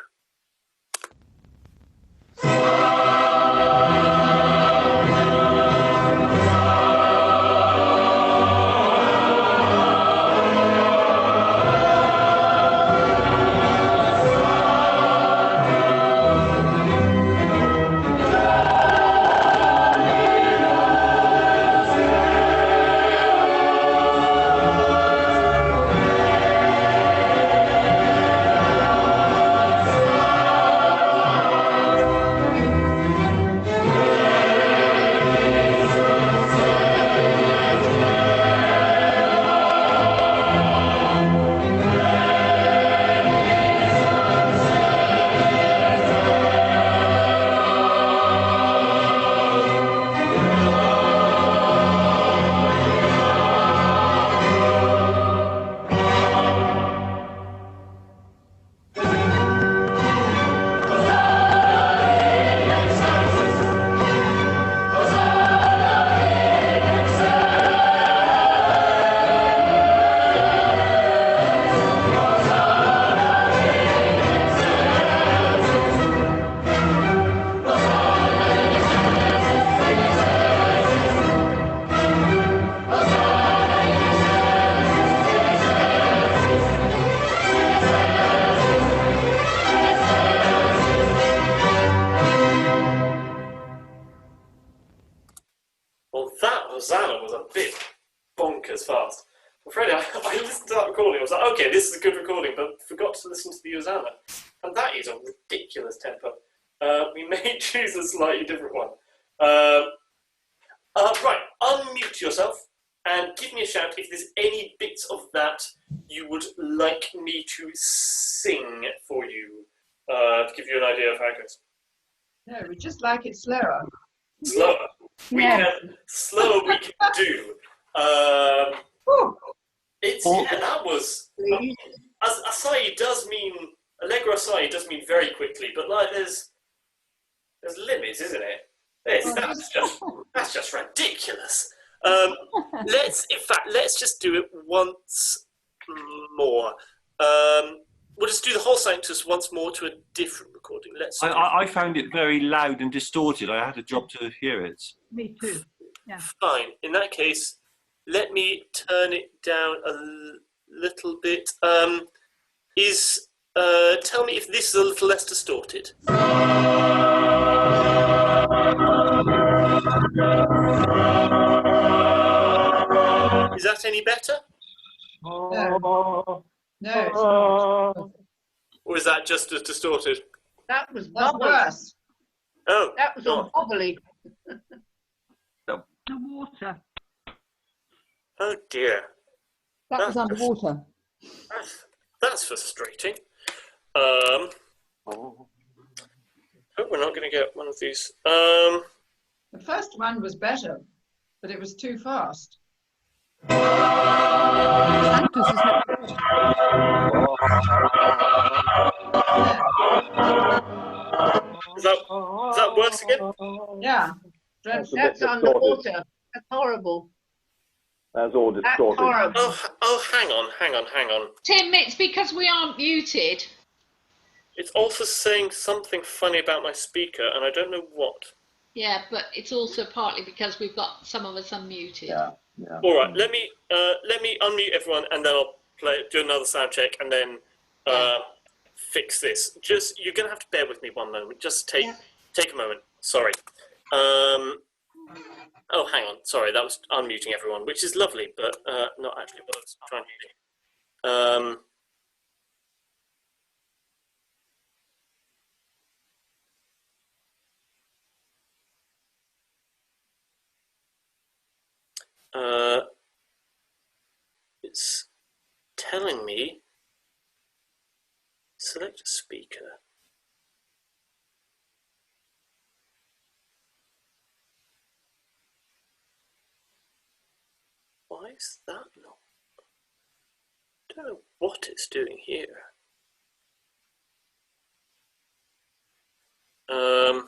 Okay, this is a good recording, but forgot to listen to the Hosanna. And that is a ridiculous tempo. We may choose a slightly different one. Right, unmute yourself and give me a shout if there's any bits of that you would like me to sing for you, to give you an idea of how it goes. No, we just like it slower. Slower? Slower we can do. That was... assai does mean... Allegro assai does mean very quickly, but like there's limits, isn't it? That's just ridiculous. Let's just do it once more. We'll just do the whole Sanctus once more to a different recording. I found it very loud and distorted. I had a job to hear it. Me too. Yeah. Fine. In that case, let me turn it down a little bit. Tell me if this is a little less distorted. Is that any better? No, it's not. Or is that just as distorted? That was That's bubbly. Oh, That was God. bubbly. The water. Oh dear. That was underwater. That's frustrating. Hope we're not going to get one of these. The first one was better, but it was too fast. Sanctus is not good. Is that worse again? Yeah. That's underwater. That's horrible. That's all distorted. Horrible. Oh, hang on. Tim, it's because we aren't muted. It's also saying something funny about my speaker, and I don't know what. Yeah, but it's also partly because we've got some of us unmuted. Yeah. All right, let me unmute everyone, and then I'll do another sound check, and then fix this. Just you're gonna have to bear with me one moment. Just take a moment. Sorry. Oh, hang on. Sorry, that was unmuting everyone, which is lovely, but not actually what I was trying to do. It's telling me select a speaker. Why is that not? I don't know what it's doing here. Let's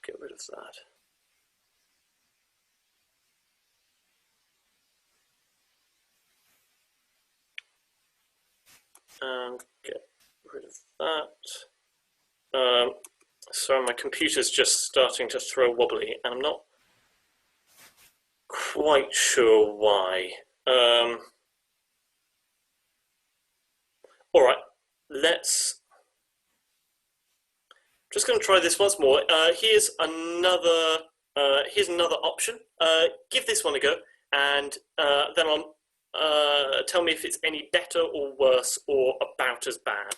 get rid of that. And get rid of that. So my computer's just starting to throw wobbly, and I'm not quite sure why. All right, just going to try this once more. Here's another option. Give this one a go, and then I'll tell me if it's any better or worse or about as bad.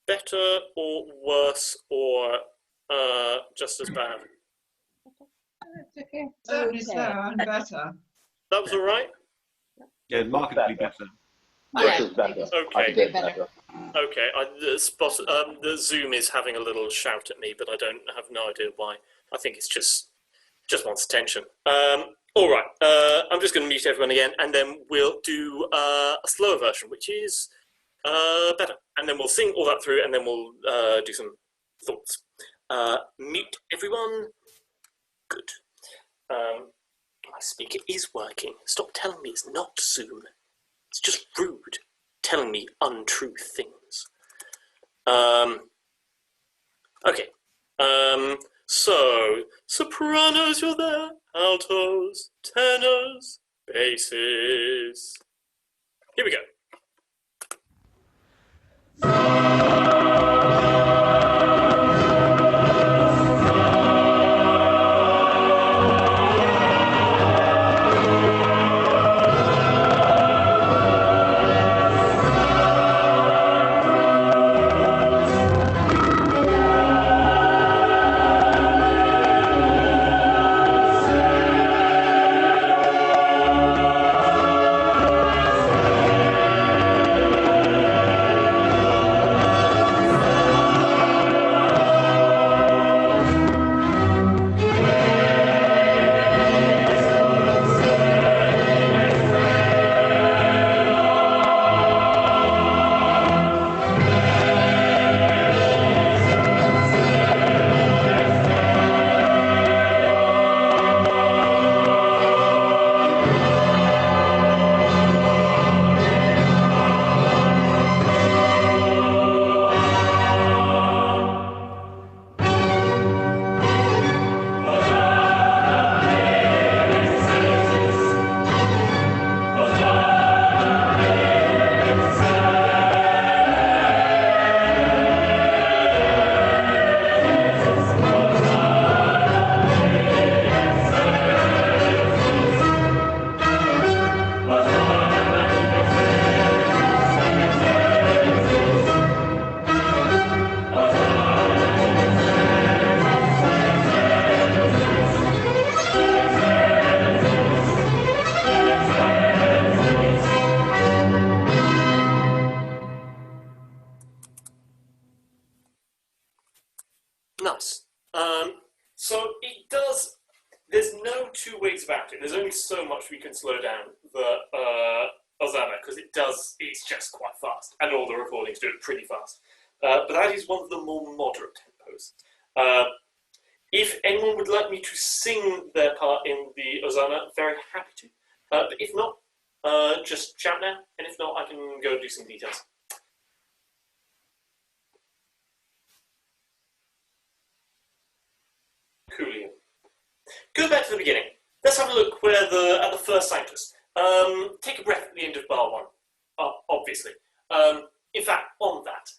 Better or worse or just as bad? Certainly so, and better. That was all right? Yeah, markedly better. This is better. Okay. Better. Okay, the Zoom is having a little shout at me, but I have no idea why. I think it's just wants attention. All right, I'm just going to mute everyone again, and then we'll do a slower version, which is better. And then we'll sing all that through, and then we'll do some thoughts. Mute everyone. Good. My speaker is working. Stop telling me it's not Zoom. It's just rude, telling me untrue things. Okay. So, sopranos, you're there. Altos, tenors, basses. Here we go. So it does. There's no two ways about it. There's only so much we can slow down the Hosanna because it does. It's just quite fast, and all the recordings do it pretty fast. But that is one of the more moderate tempos. If anyone would like me to sing their part in the Hosanna, very happy to. But if not, just shout now, and if not, I can go do some details. Coolio. Go back to the beginning. Let's have a look at the first Sanctus. Take a breath at the end of bar 1, obviously. In fact, on that,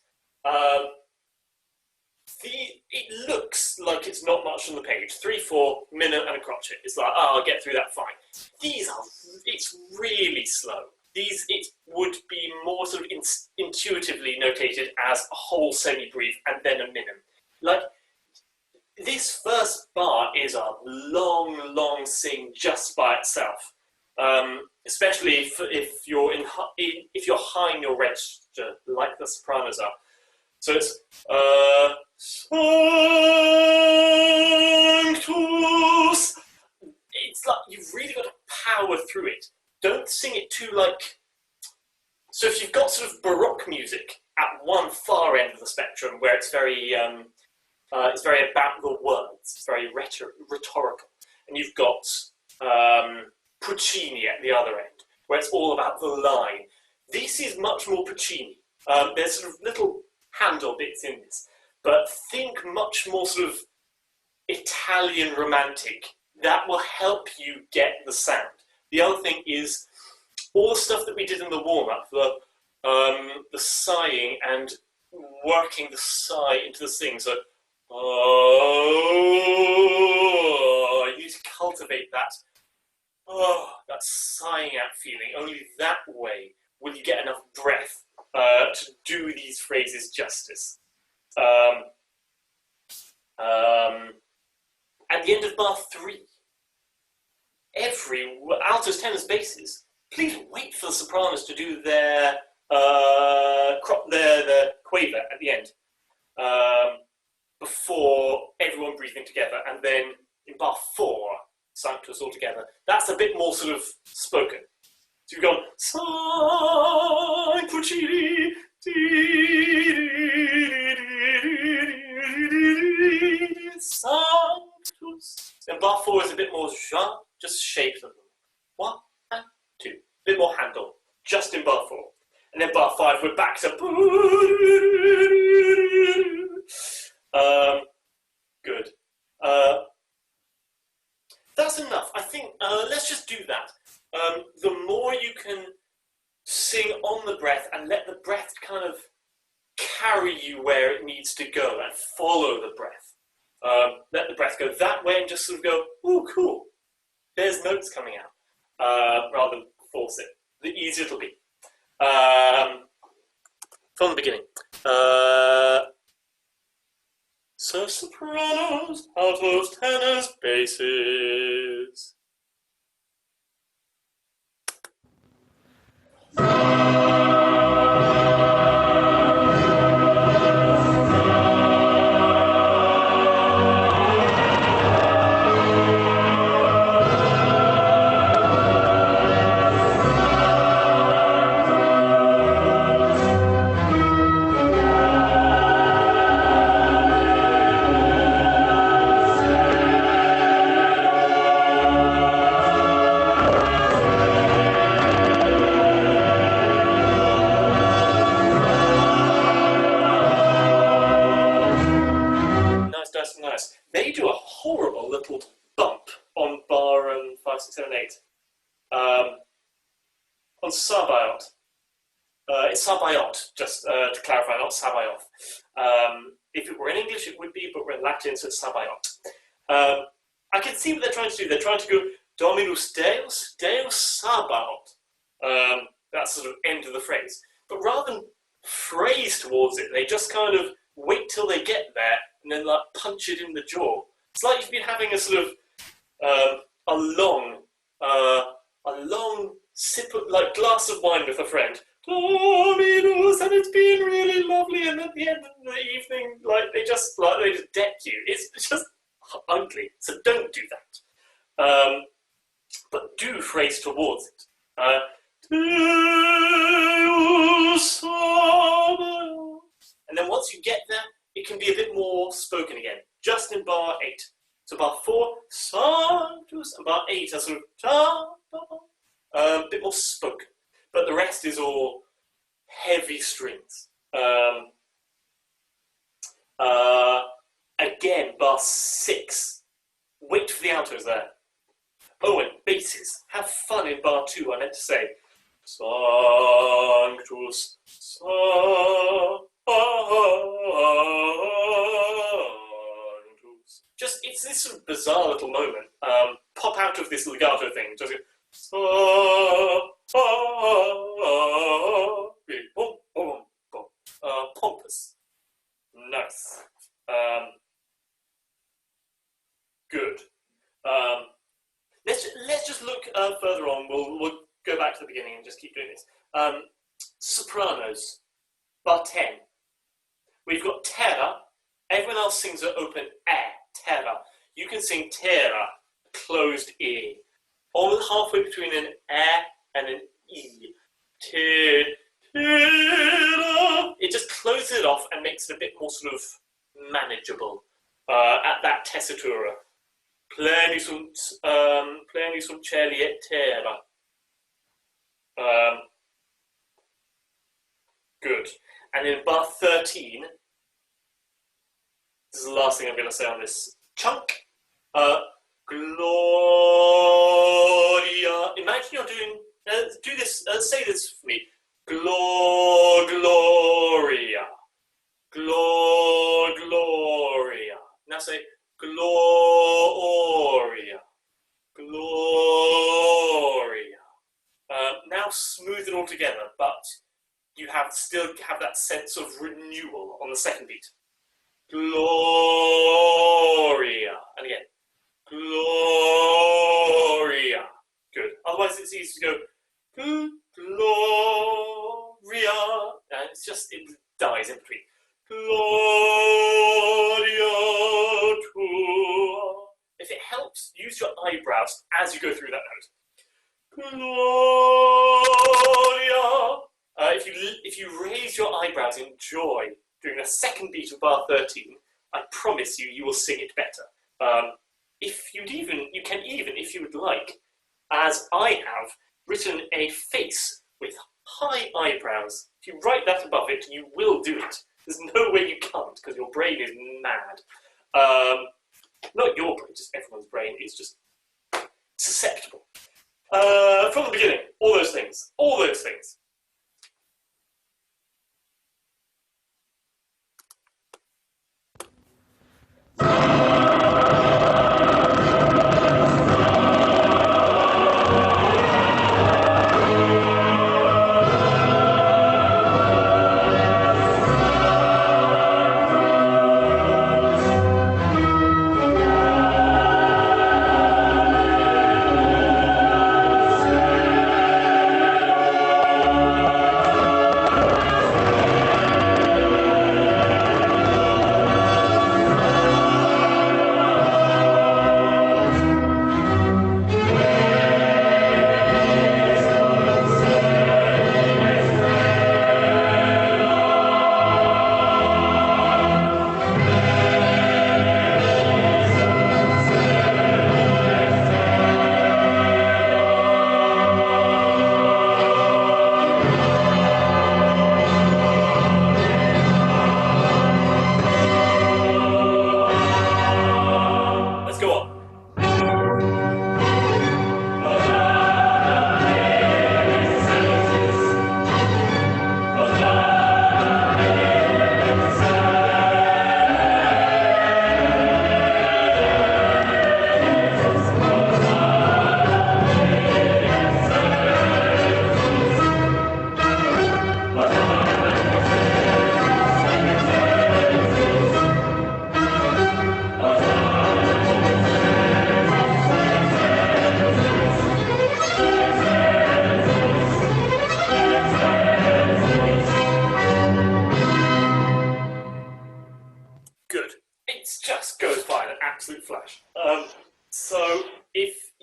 it looks like it's not much on the page. 3/4, minute, and a crotchet. It's like, I'll get through that fine. It's really slow. It would be more sort of intuitively notated as a whole semi-brief and then a minim. Like, this first bar is a long, long sing just by itself. Especially if you're high in your register, like the sopranos are. So it's Sanctus. It's like you've really got to power through it. Don't sing it too like. So if you've got sort of Baroque music at one far end of the spectrum, where it's very about the words, it's very rhetorical, and you've got Puccini at the other end, where it's all about the line. This is much more Puccini. There's sort of little Handel bits in this, but think much more sort of Italian romantic. That will help you get the sound. The other thing is all the stuff that we did in the warm-up, the sighing and working the sigh into the sing. So, you need to cultivate that. That sighing out feeling. Only that way will you get enough breath to do these phrases justice. At the end of bar 3, every altos, tenors, basses, please wait for the sopranos to do their quaver at the end before everyone breathing together, and then in bar 4, Sanctus all together. That's a bit more sort of spoken. So you've gone Puccini, Sanctus. And bar 4 is a bit more Jean, just shapes of them. 1 and 2. A bit more Handel, just in bar 4. And then bar 5, we're back to good. That's enough. I think let's just do that. The more you can sing on the breath and let the breath kind of carry you where it needs to go and follow the breath. Let the breath go that way and just sort of go, oh, cool. There's notes coming out, rather than force it. The easier it'll be. From the beginning. So sopranos, altos, tenors, basses. Nice. They do a horrible little bump on bar 5, 6, 7, 8. On Sabayoth. It's Sabayoth, just to clarify, not Sabayoth. If it were in English, it would be, but we're in Latin, so it's Sabayoth. I can see what they're trying to do. They're trying to go Dominus Deus, Deus Sabaoth. That's sort of end of the phrase. But rather than phrase towards it, they just kind of wait till they get there and then like punch it in the jaw. It's like you've been having a sort of a long sip of like glass of wine with a friend. Dominus, and it's been really lovely. And at the end of the evening, like they just deck you. It's just but do phrase towards it. And then once you get there, it can be a bit more spoken again, just in bar 8. So bar 4, Sanctus, and bar 8 are sort of a bit more spoken. But the rest is all heavy strings. Again, bar 6. Wait for the altos there. Oh, and basses. Have fun in bar 2, I meant to say. Sanctus, Sanctus. Just, it's this sort of bizarre little moment. Pop out of this legato thing. Just go, pompous. Nice. Good. Let's just look further on. We'll go back to the beginning and just keep doing this. Sopranos, bar 10. We've got terra. Everyone else sings an open air, terra. You can sing terra, closed e. Almost halfway between an air and an e. Terra. It just closes it off and makes it a bit more sort of manageable at that tessitura. Pleni sunt cieli et terra. Good. And in bar 13, this is the last thing I'm going to say on this chunk. Gloria. Imagine you're doing. Do this. Say this for me. Gloria. Gloria. Now say Gloria. Gloria. Now smooth it all together, but you still have that sense of renewal on the second beat. Gloria. And again. Gloria. Good. Otherwise it's easy to go Gloria. And it's just, it dies in between. Gloria tua. If it helps, use your eyebrows as you go through that note. Gloria. If you raise your eyebrows in joy during the second beat of bar 13, I promise you will sing it better. You can even, if you would like, as I have, written a face with high eyebrows. If you write that above it, you will do it. There's no way you can't, because your brain is mad. Not your brain, just everyone's brain is just susceptible. From the beginning, all those things.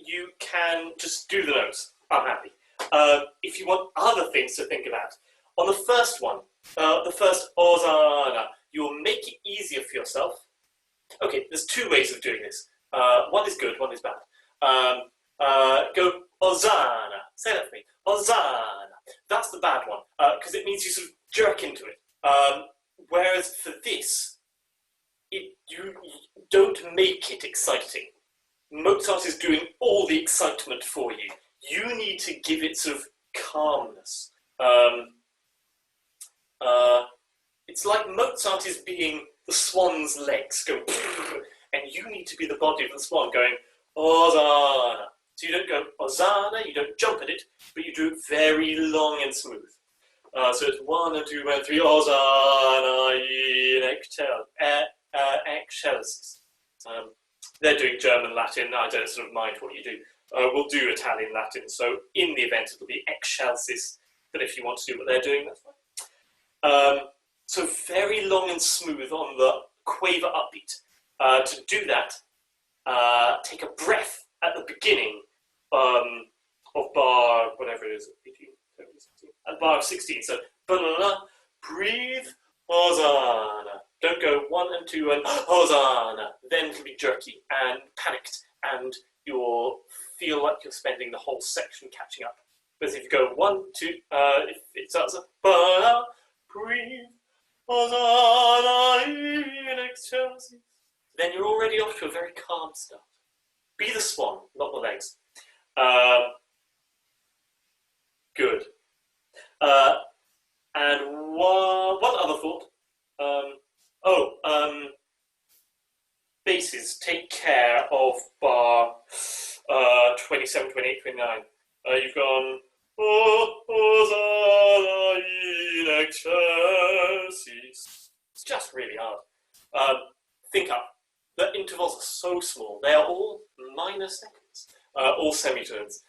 you can just do the notes. I'm happy. If you want other things to think about, on the first one, the first Hosanna, you'll make it easier for yourself. Okay, there's two ways of doing this. One is good, one is bad. Go Hosanna. Say that for me. Hosanna. That's the bad one, because it means you sort of jerk into it. Whereas for this, you don't make it exciting. Mozart is doing all the excitement for you. You need to give it sort of calmness. It's like Mozart is being the swan's legs, go, and you need to be the body of the swan going, Hosanna. So you don't go Hosanna, you don't jump at it, but you do it very long and smooth. So it's 1 and 2 and 3, Hosanna in excelsis. They're doing German, Latin, I don't sort of mind what you do. We'll do Italian, Latin, so in the event it'll be excelsis, but if you want to do what they're doing, that's fine. So very long and smooth on the quaver upbeat. To do that, take a breath at the beginning of bar, whatever it is, 18, 17, 16, at bar 16. So, breathe, Hosanna. Don't go 1 and 2 and Hosanna. Then it'll be jerky and panicked, and you'll feel like you're spending the whole section catching up. Whereas if you go 1, 2, if it starts up, breathe, Hosanna in excelsis, then you're already off to a very calm start. Be the swan, not the legs. Good. And one other thought. Basses, take care of bar 27, 28, 29. You've gone, Hosanna in excelsis. It's just really hard. Think up. The intervals are so small. They are all minor seconds, all semitones.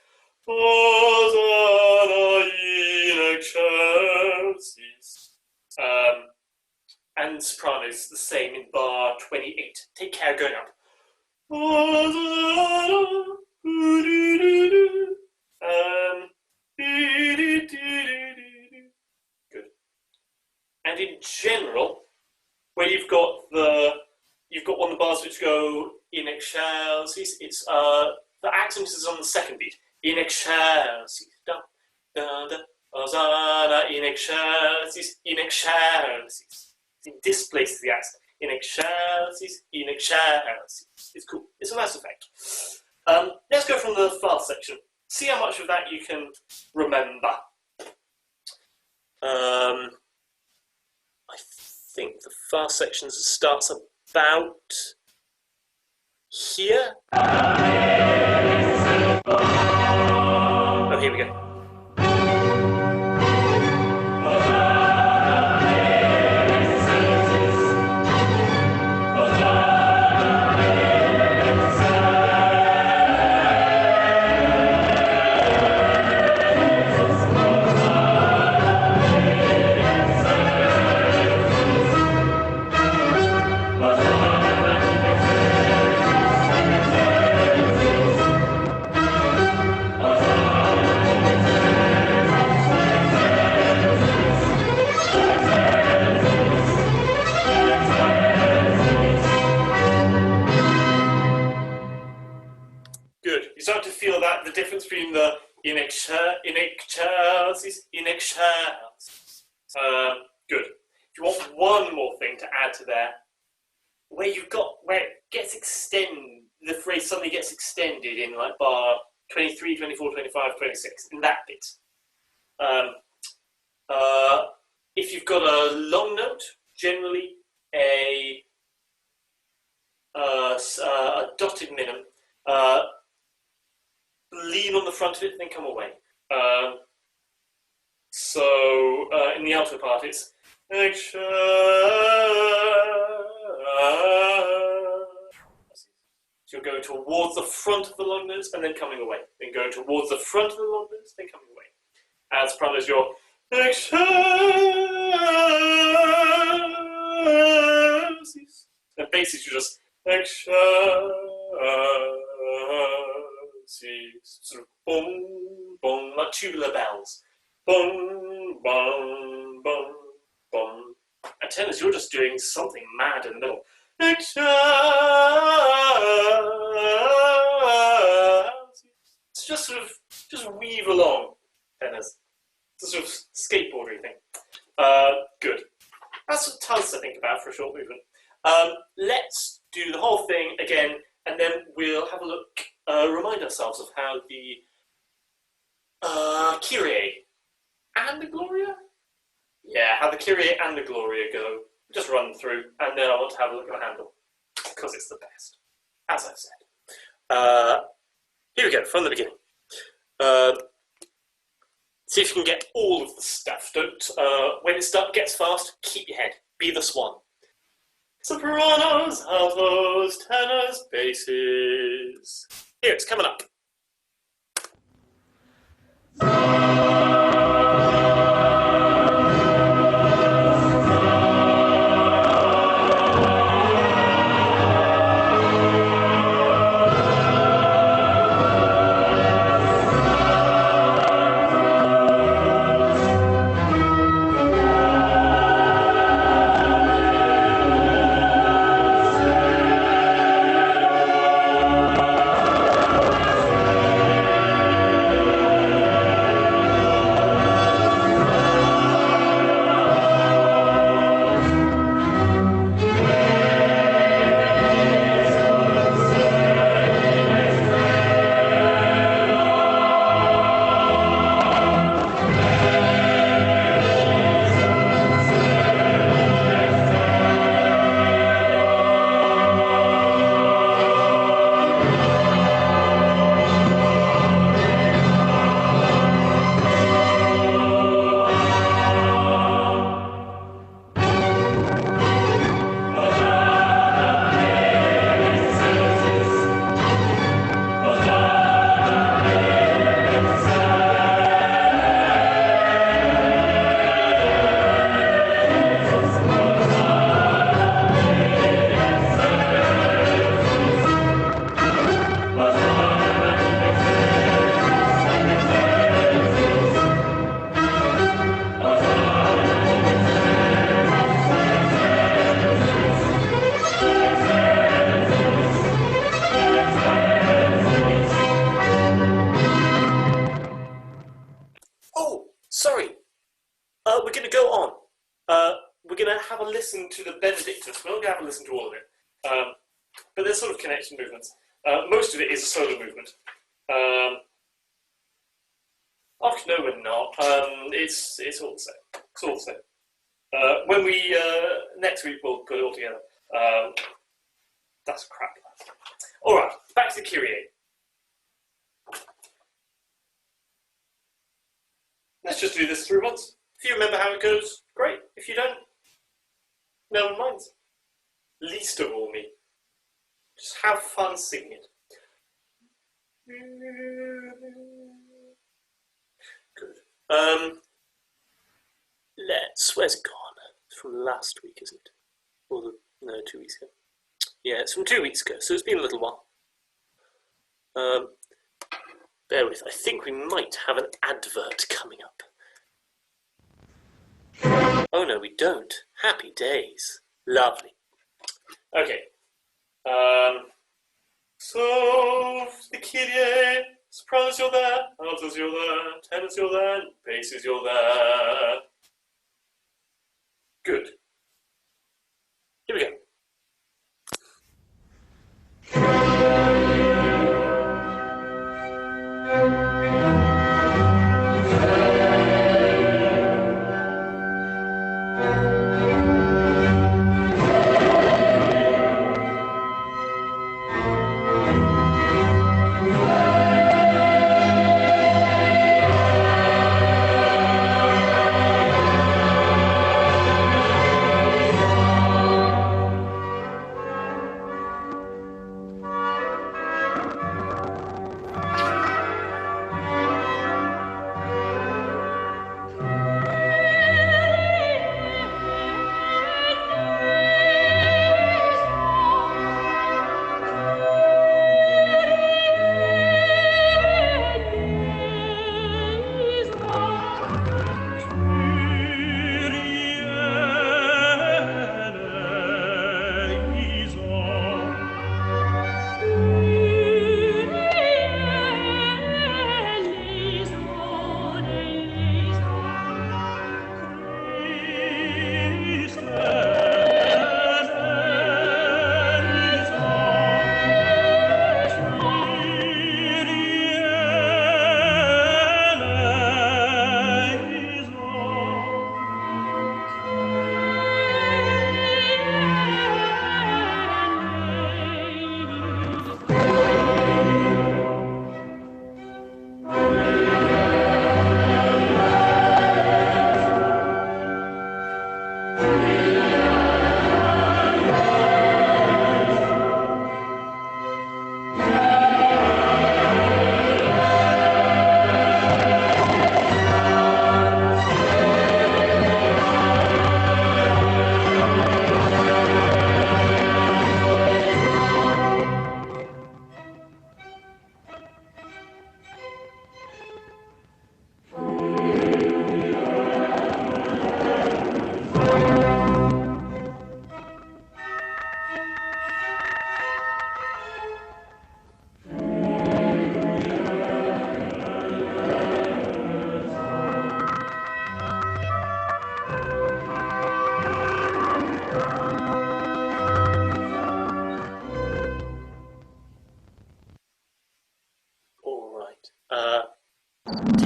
Hosanna in excelsis. And sopranos, the same in bar 28. Take care going up. Hosanna, good. And in general, where you've got one of the bars which go in excelsis, it's the accent is on the second beat. In excelsis, da da da. Hosanna in excelsis, in excelsis. It displaces the accent. In excelsis, in excelsis. It's cool. It's a nice effect. Let's go from the fast section. See how much of that you can remember. I think the fast section starts about here. Oh, here we go. The difference between the in excelsis, in excelsis. Good. If you want one more thing to add to there, where it gets extended, the phrase suddenly gets extended in like bar 23, 24, 25, 26, in that bit. If you've got a long note, generally a dotted minim, lean on the front of it, then come away. In the alto part, it's so you're going towards the front of the long notes and then coming away. Then going towards the front of the long notes, then coming away. As sopranos, you're and basses, you're just see, sort of boom, boom, like tubular bells. Boom, boom, boom, boom. And tenors, you're just doing something mad in the middle. It's just sort of, just weave along, tenors. It's a sort of skateboarding thing. Good. That's tons to think about for a short movement. Let's do the whole thing again, and then we'll have a look, remind ourselves of how the Kyrie and the Gloria? Yeah, how the Kyrie and the Gloria go. Just run through, and then I want to have a look at Handel, because it's the best, as I've said. Here we go, from the beginning. See if you can get all of the stuff. Don't, when it gets fast, keep your head. Be the swan. Sopranos, altos, tenors, basses. Here, it's coming up. Listen to the Benedictus. We're not going to have a listen to all of it, but there's sort of connection movements. Most of it is a solo movement. Oh no, we're not. It's all the same. It's all the same. When we next week we'll put it all together. That's crap. All right, back to the Kyrie. Let's just do this through once. If you remember how it goes, great. If you don't, no one minds. Least of all me. Just have fun singing it. Good. Where's it gone? It's from last week, isn't it? Or no, 2 weeks ago. Yeah, it's from 2 weeks ago, so it's been a little while. Bear with, I think we might have an advert coming up. Oh no, we don't. Happy days. Lovely. Okay. So, the Kyrie, sopranos you're there, altos you're there, tenors you're there, basses you're there. Good. Here we go.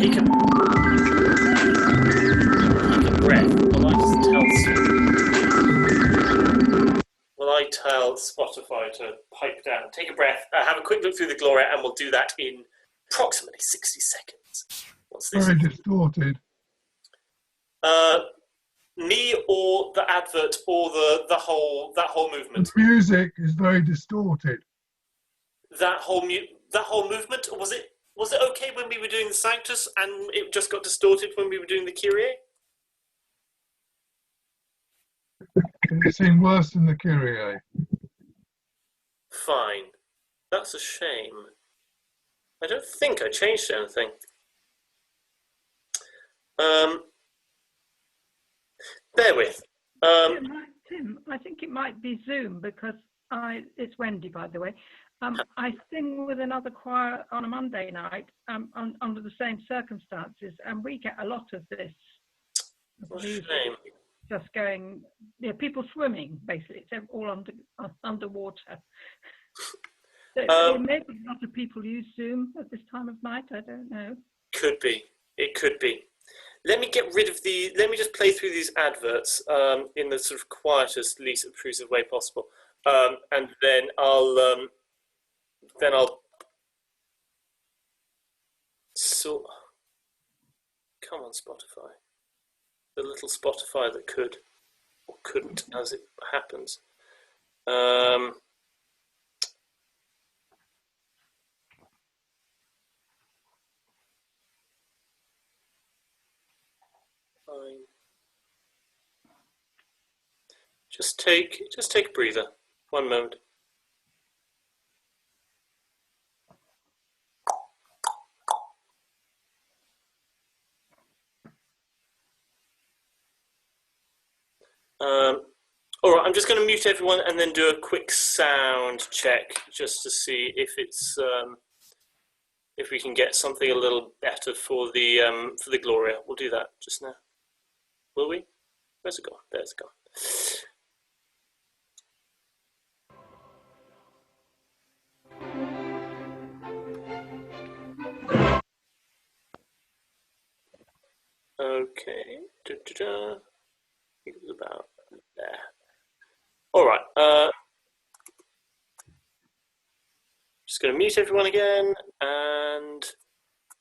Take a breath while I tell Spotify to pipe down. Take a breath, have a quick look through the Gloria, and we'll do that in approximately 60 seconds. What's this? Very distorted. Me or the advert or that whole movement? The music is very distorted. That whole movement, or was it okay when we were doing the Sanctus and it just got distorted when we were doing the Kyrie? It seemed worse than the Kyrie. Fine. That's a shame. I don't think I changed anything. Bear with. Tim, I think it might be Zoom because it's Wendy, by the way. I sing with another choir on a Monday night under the same circumstances, and we get a lot of this. What a shame. Just going, people swimming, basically. It's all underwater. So maybe a lot of people use Zoom at this time of night. I don't know. Could be. It could be. Let me get rid of let me just play through these adverts in the sort of quietest, least obtrusive way possible. And then I'll so come on, Spotify. The little Spotify that could or couldn't, as it happens. Fine. Just take a breather. 1 moment. All right, I'm just going to mute everyone and then do a quick sound check just to see if it's if we can get something a little better for the Gloria. We'll do that just now. Will we? Where's it gone? There's it gone. Okay. I think it was about there. All right. Just going to mute everyone again and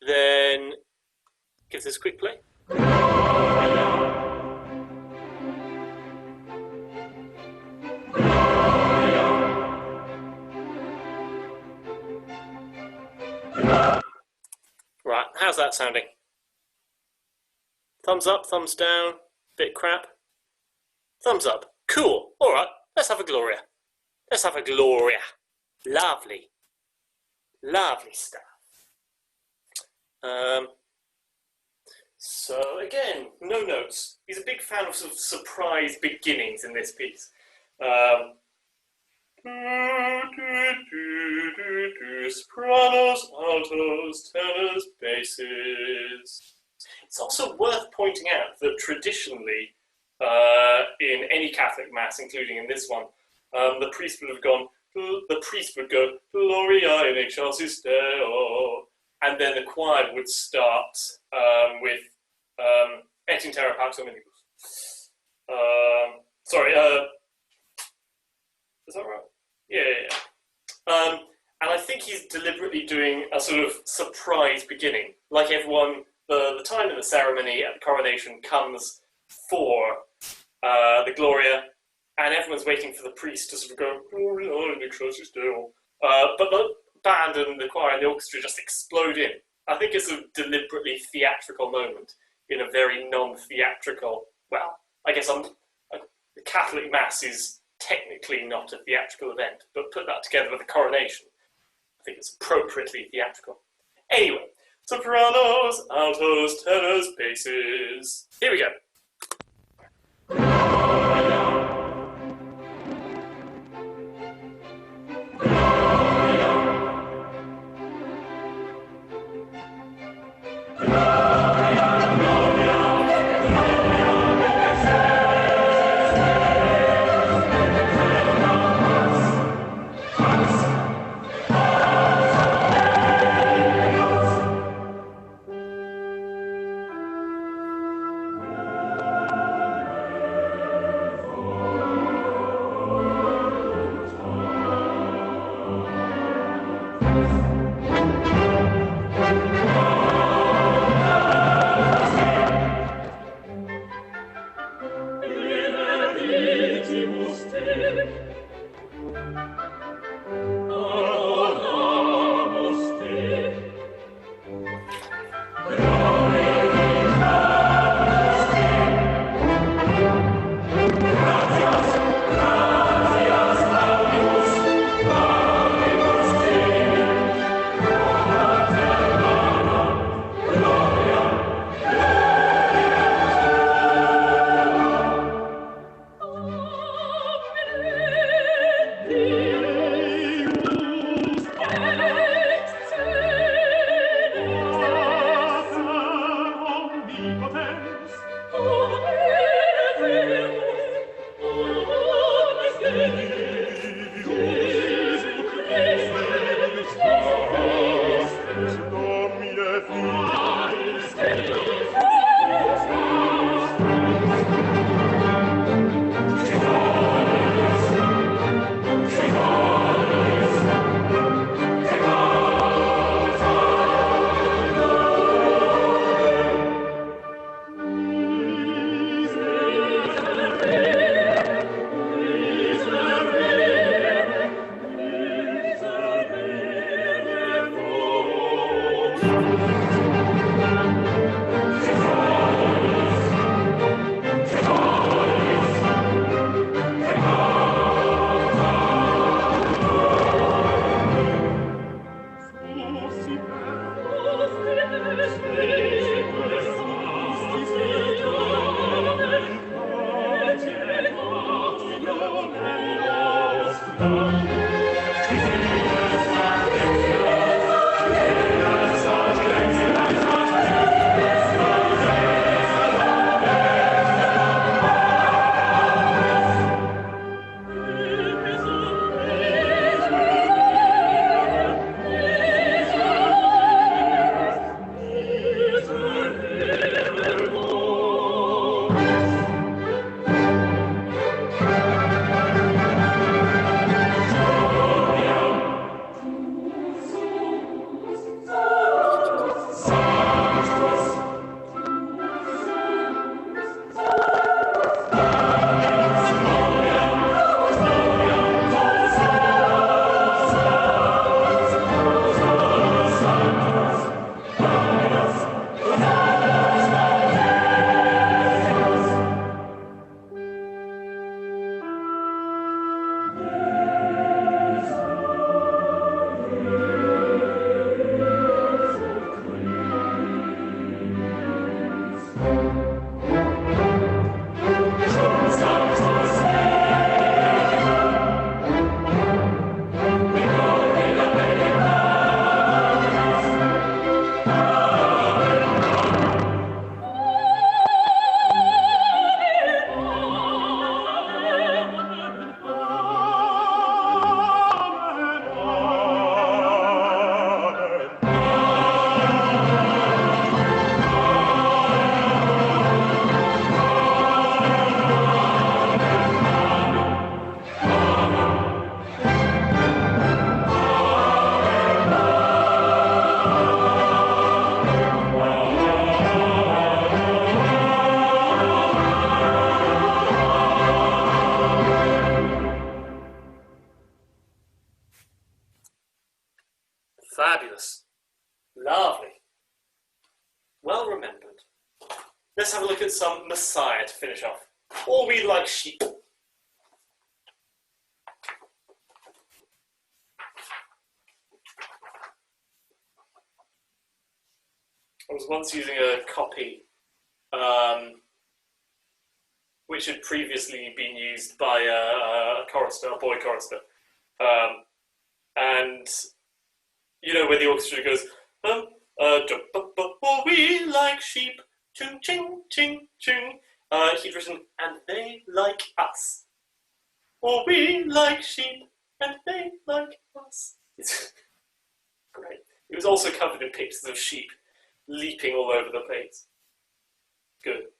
then give this a quick play. Right, how's that sounding? Thumbs up, thumbs down, bit crap. Thumbs up. Cool. All right, let's have a Gloria. Let's have a Gloria. Lovely. Lovely stuff. So again, no notes. He's a big fan of sort of surprise beginnings in this piece. Sopranos, altos, tenors, basses. It's also worth pointing out that traditionally, in any Catholic mass, including in this one, the priest would go, Gloria in excelsis Deo, and then the choir would start with Et in terra pax hominibus. Sorry, is that right? Yeah. And I think he's deliberately doing a sort of surprise beginning, like everyone. The time in the ceremony at the coronation comes for the Gloria, and everyone's waiting for the priest to sort of go, Gloria, still. But the band and the choir and the orchestra just explode in. I think it's a deliberately theatrical moment in a very non-theatrical, well, I guess the Catholic Mass is technically not a theatrical event, but put that together with the Coronation, I think it's appropriately theatrical. Anyway, sopranos, altos, tenors, basses. Here we go. let's have a look at some Messiah to finish off. All we like sheep. I was once using a copy which had previously been used by a chorister, a boy chorister. And, you know, when the orchestra goes, we like sheep, ching, ching, ching, ching. He'd written, and they like us. Or we like sheep, and they like us. It's great. It was also covered in pictures of sheep leaping all over the place. Good.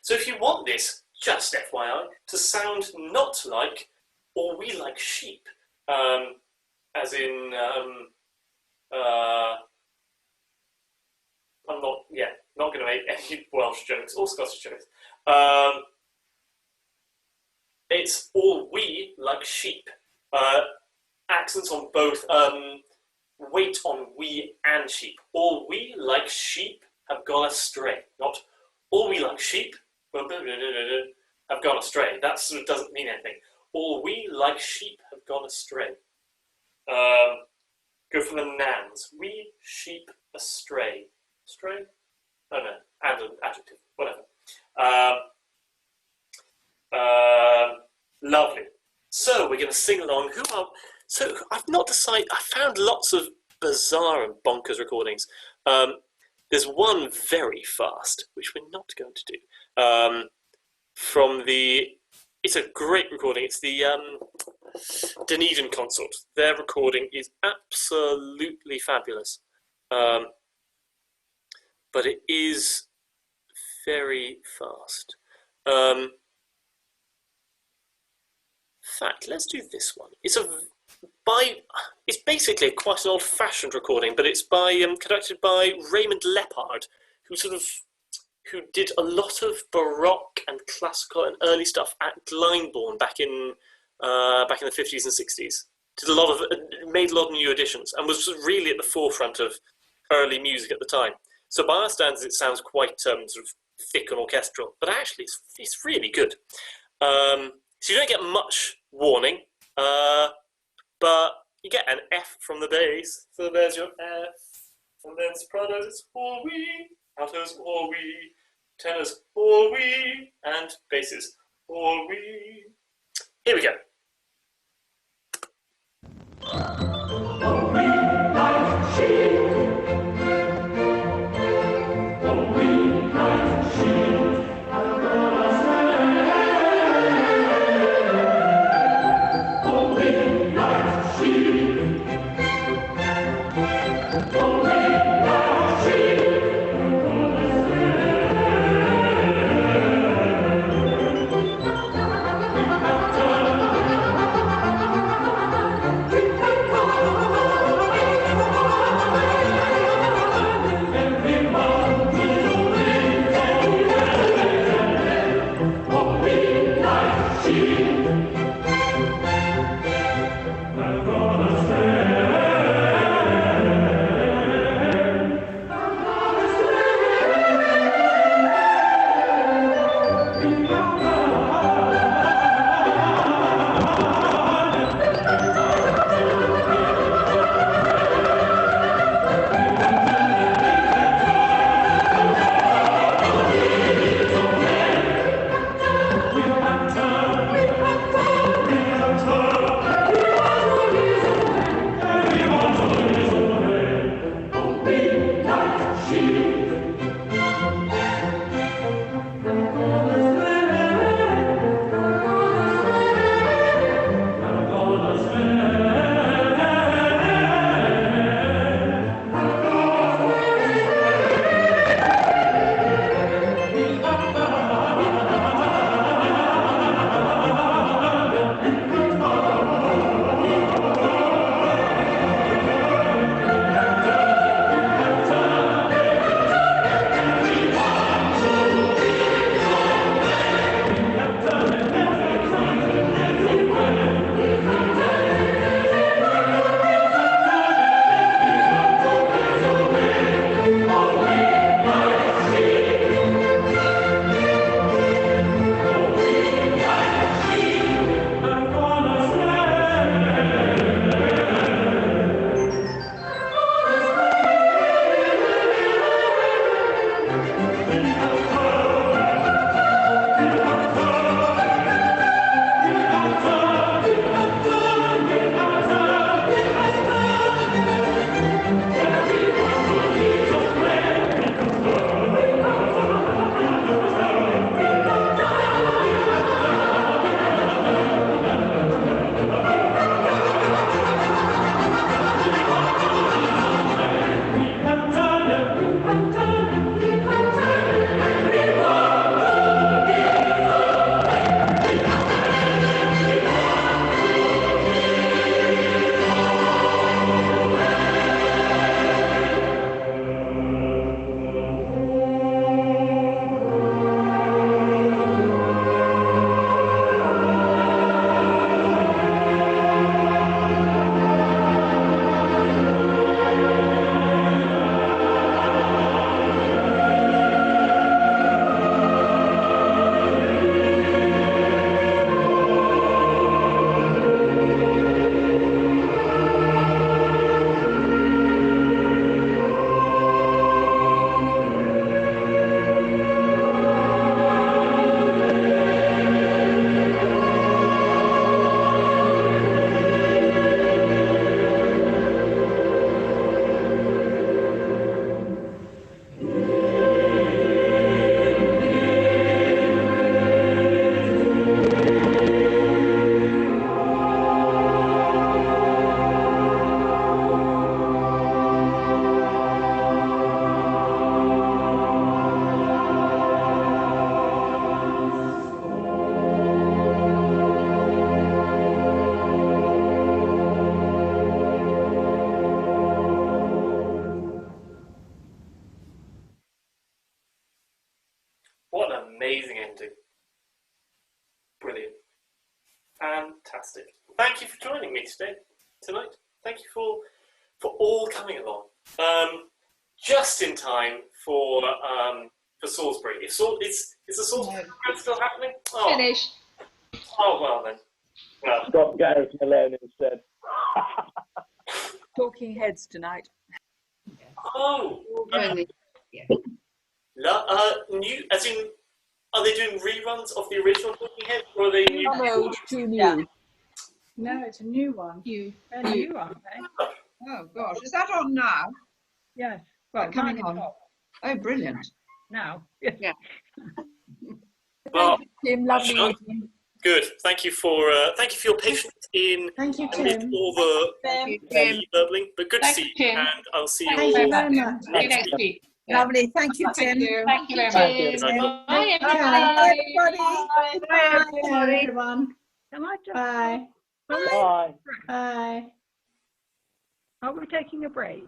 So if you want this, just FYI, to sound not like, or we like sheep, as in, I'm not going to make any Welsh jokes or Scottish jokes. It's all we like sheep. Accents on both, weight on we and sheep. All we like sheep have gone astray. Not all we like sheep have gone astray. That sort of doesn't mean anything. All we like sheep have gone astray. Go for the nouns. We, sheep, astray. Astray? Oh no, and an adjective, whatever. Lovely. So we're going to sing along. So I've not decided. I found lots of bizarre and bonkers recordings. There's one very fast, which we're not going to do. It's a great recording. It's the Dunedin Consort. Their recording is absolutely fabulous. But it is very fast. In fact, let's do this one. It's basically quite an old-fashioned recording, but it's conducted by Raymond Leppard, who did a lot of Baroque and classical and early stuff at Glyndebourne back in the 50s and 60s. Made a lot of new additions, and was really at the forefront of early music at the time. So by our standards, it sounds quite sort of thick and orchestral, but actually it's really good. So you don't get much warning, but you get an F from the bass. So there's your F, and then sopranos it's all we, altos all we, tenors all we, and basses all we. Here we go. All we like sheep. Fantastic. Thank you for joining me tonight. Thank you for all coming along. Just in time for Salisbury. Is the Salisbury program still happening? Oh. Finished. Oh well then. Well. Scott Gareth Malone instead. Talking Heads tonight. Oh. New, as in, are they doing reruns of the original Talking Heads, or are they new? No, too new. Yeah. No, it's a new one. A new one, eh? Oh gosh, is that on now? Yes. Well, Coming on. Oh, brilliant. Now. Yeah. Well, Tim, lovely evening. good. Thank you for your patience in Thank you, Tim. all the burbling. But good to see you, and I'll see you all next week. Lovely. Thank you, Tim. Thank you, Tim. Bye, Bye, everybody. Bye, everyone. Can I just... Bye. Bye. Bye. Are we taking a break?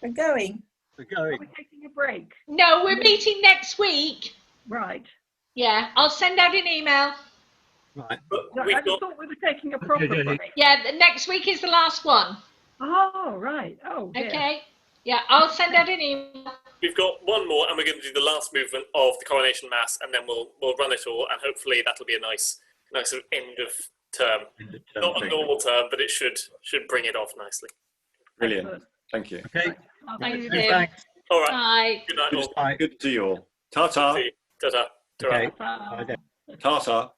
We're going. Are we taking a break? No, we're meeting next week. Right. Yeah, I'll send out an email. Right. No, I just thought we were taking a proper break. Yeah, the next week is the last one. Oh, right. Oh, dear. Okay. Yeah, I'll send out an email. We've got one more, and we're going to do the last movement of the Coronation Mass, and then we'll run it all, and hopefully that'll be a nice sort of end of term. Not a normal term, but it should bring it off nicely. Brilliant. Thank you. Okay. Thank you. Thanks. All right. Bye. Good night all. Good to see you all. Ta-ta. Ta-ta. Okay. Ta-ta.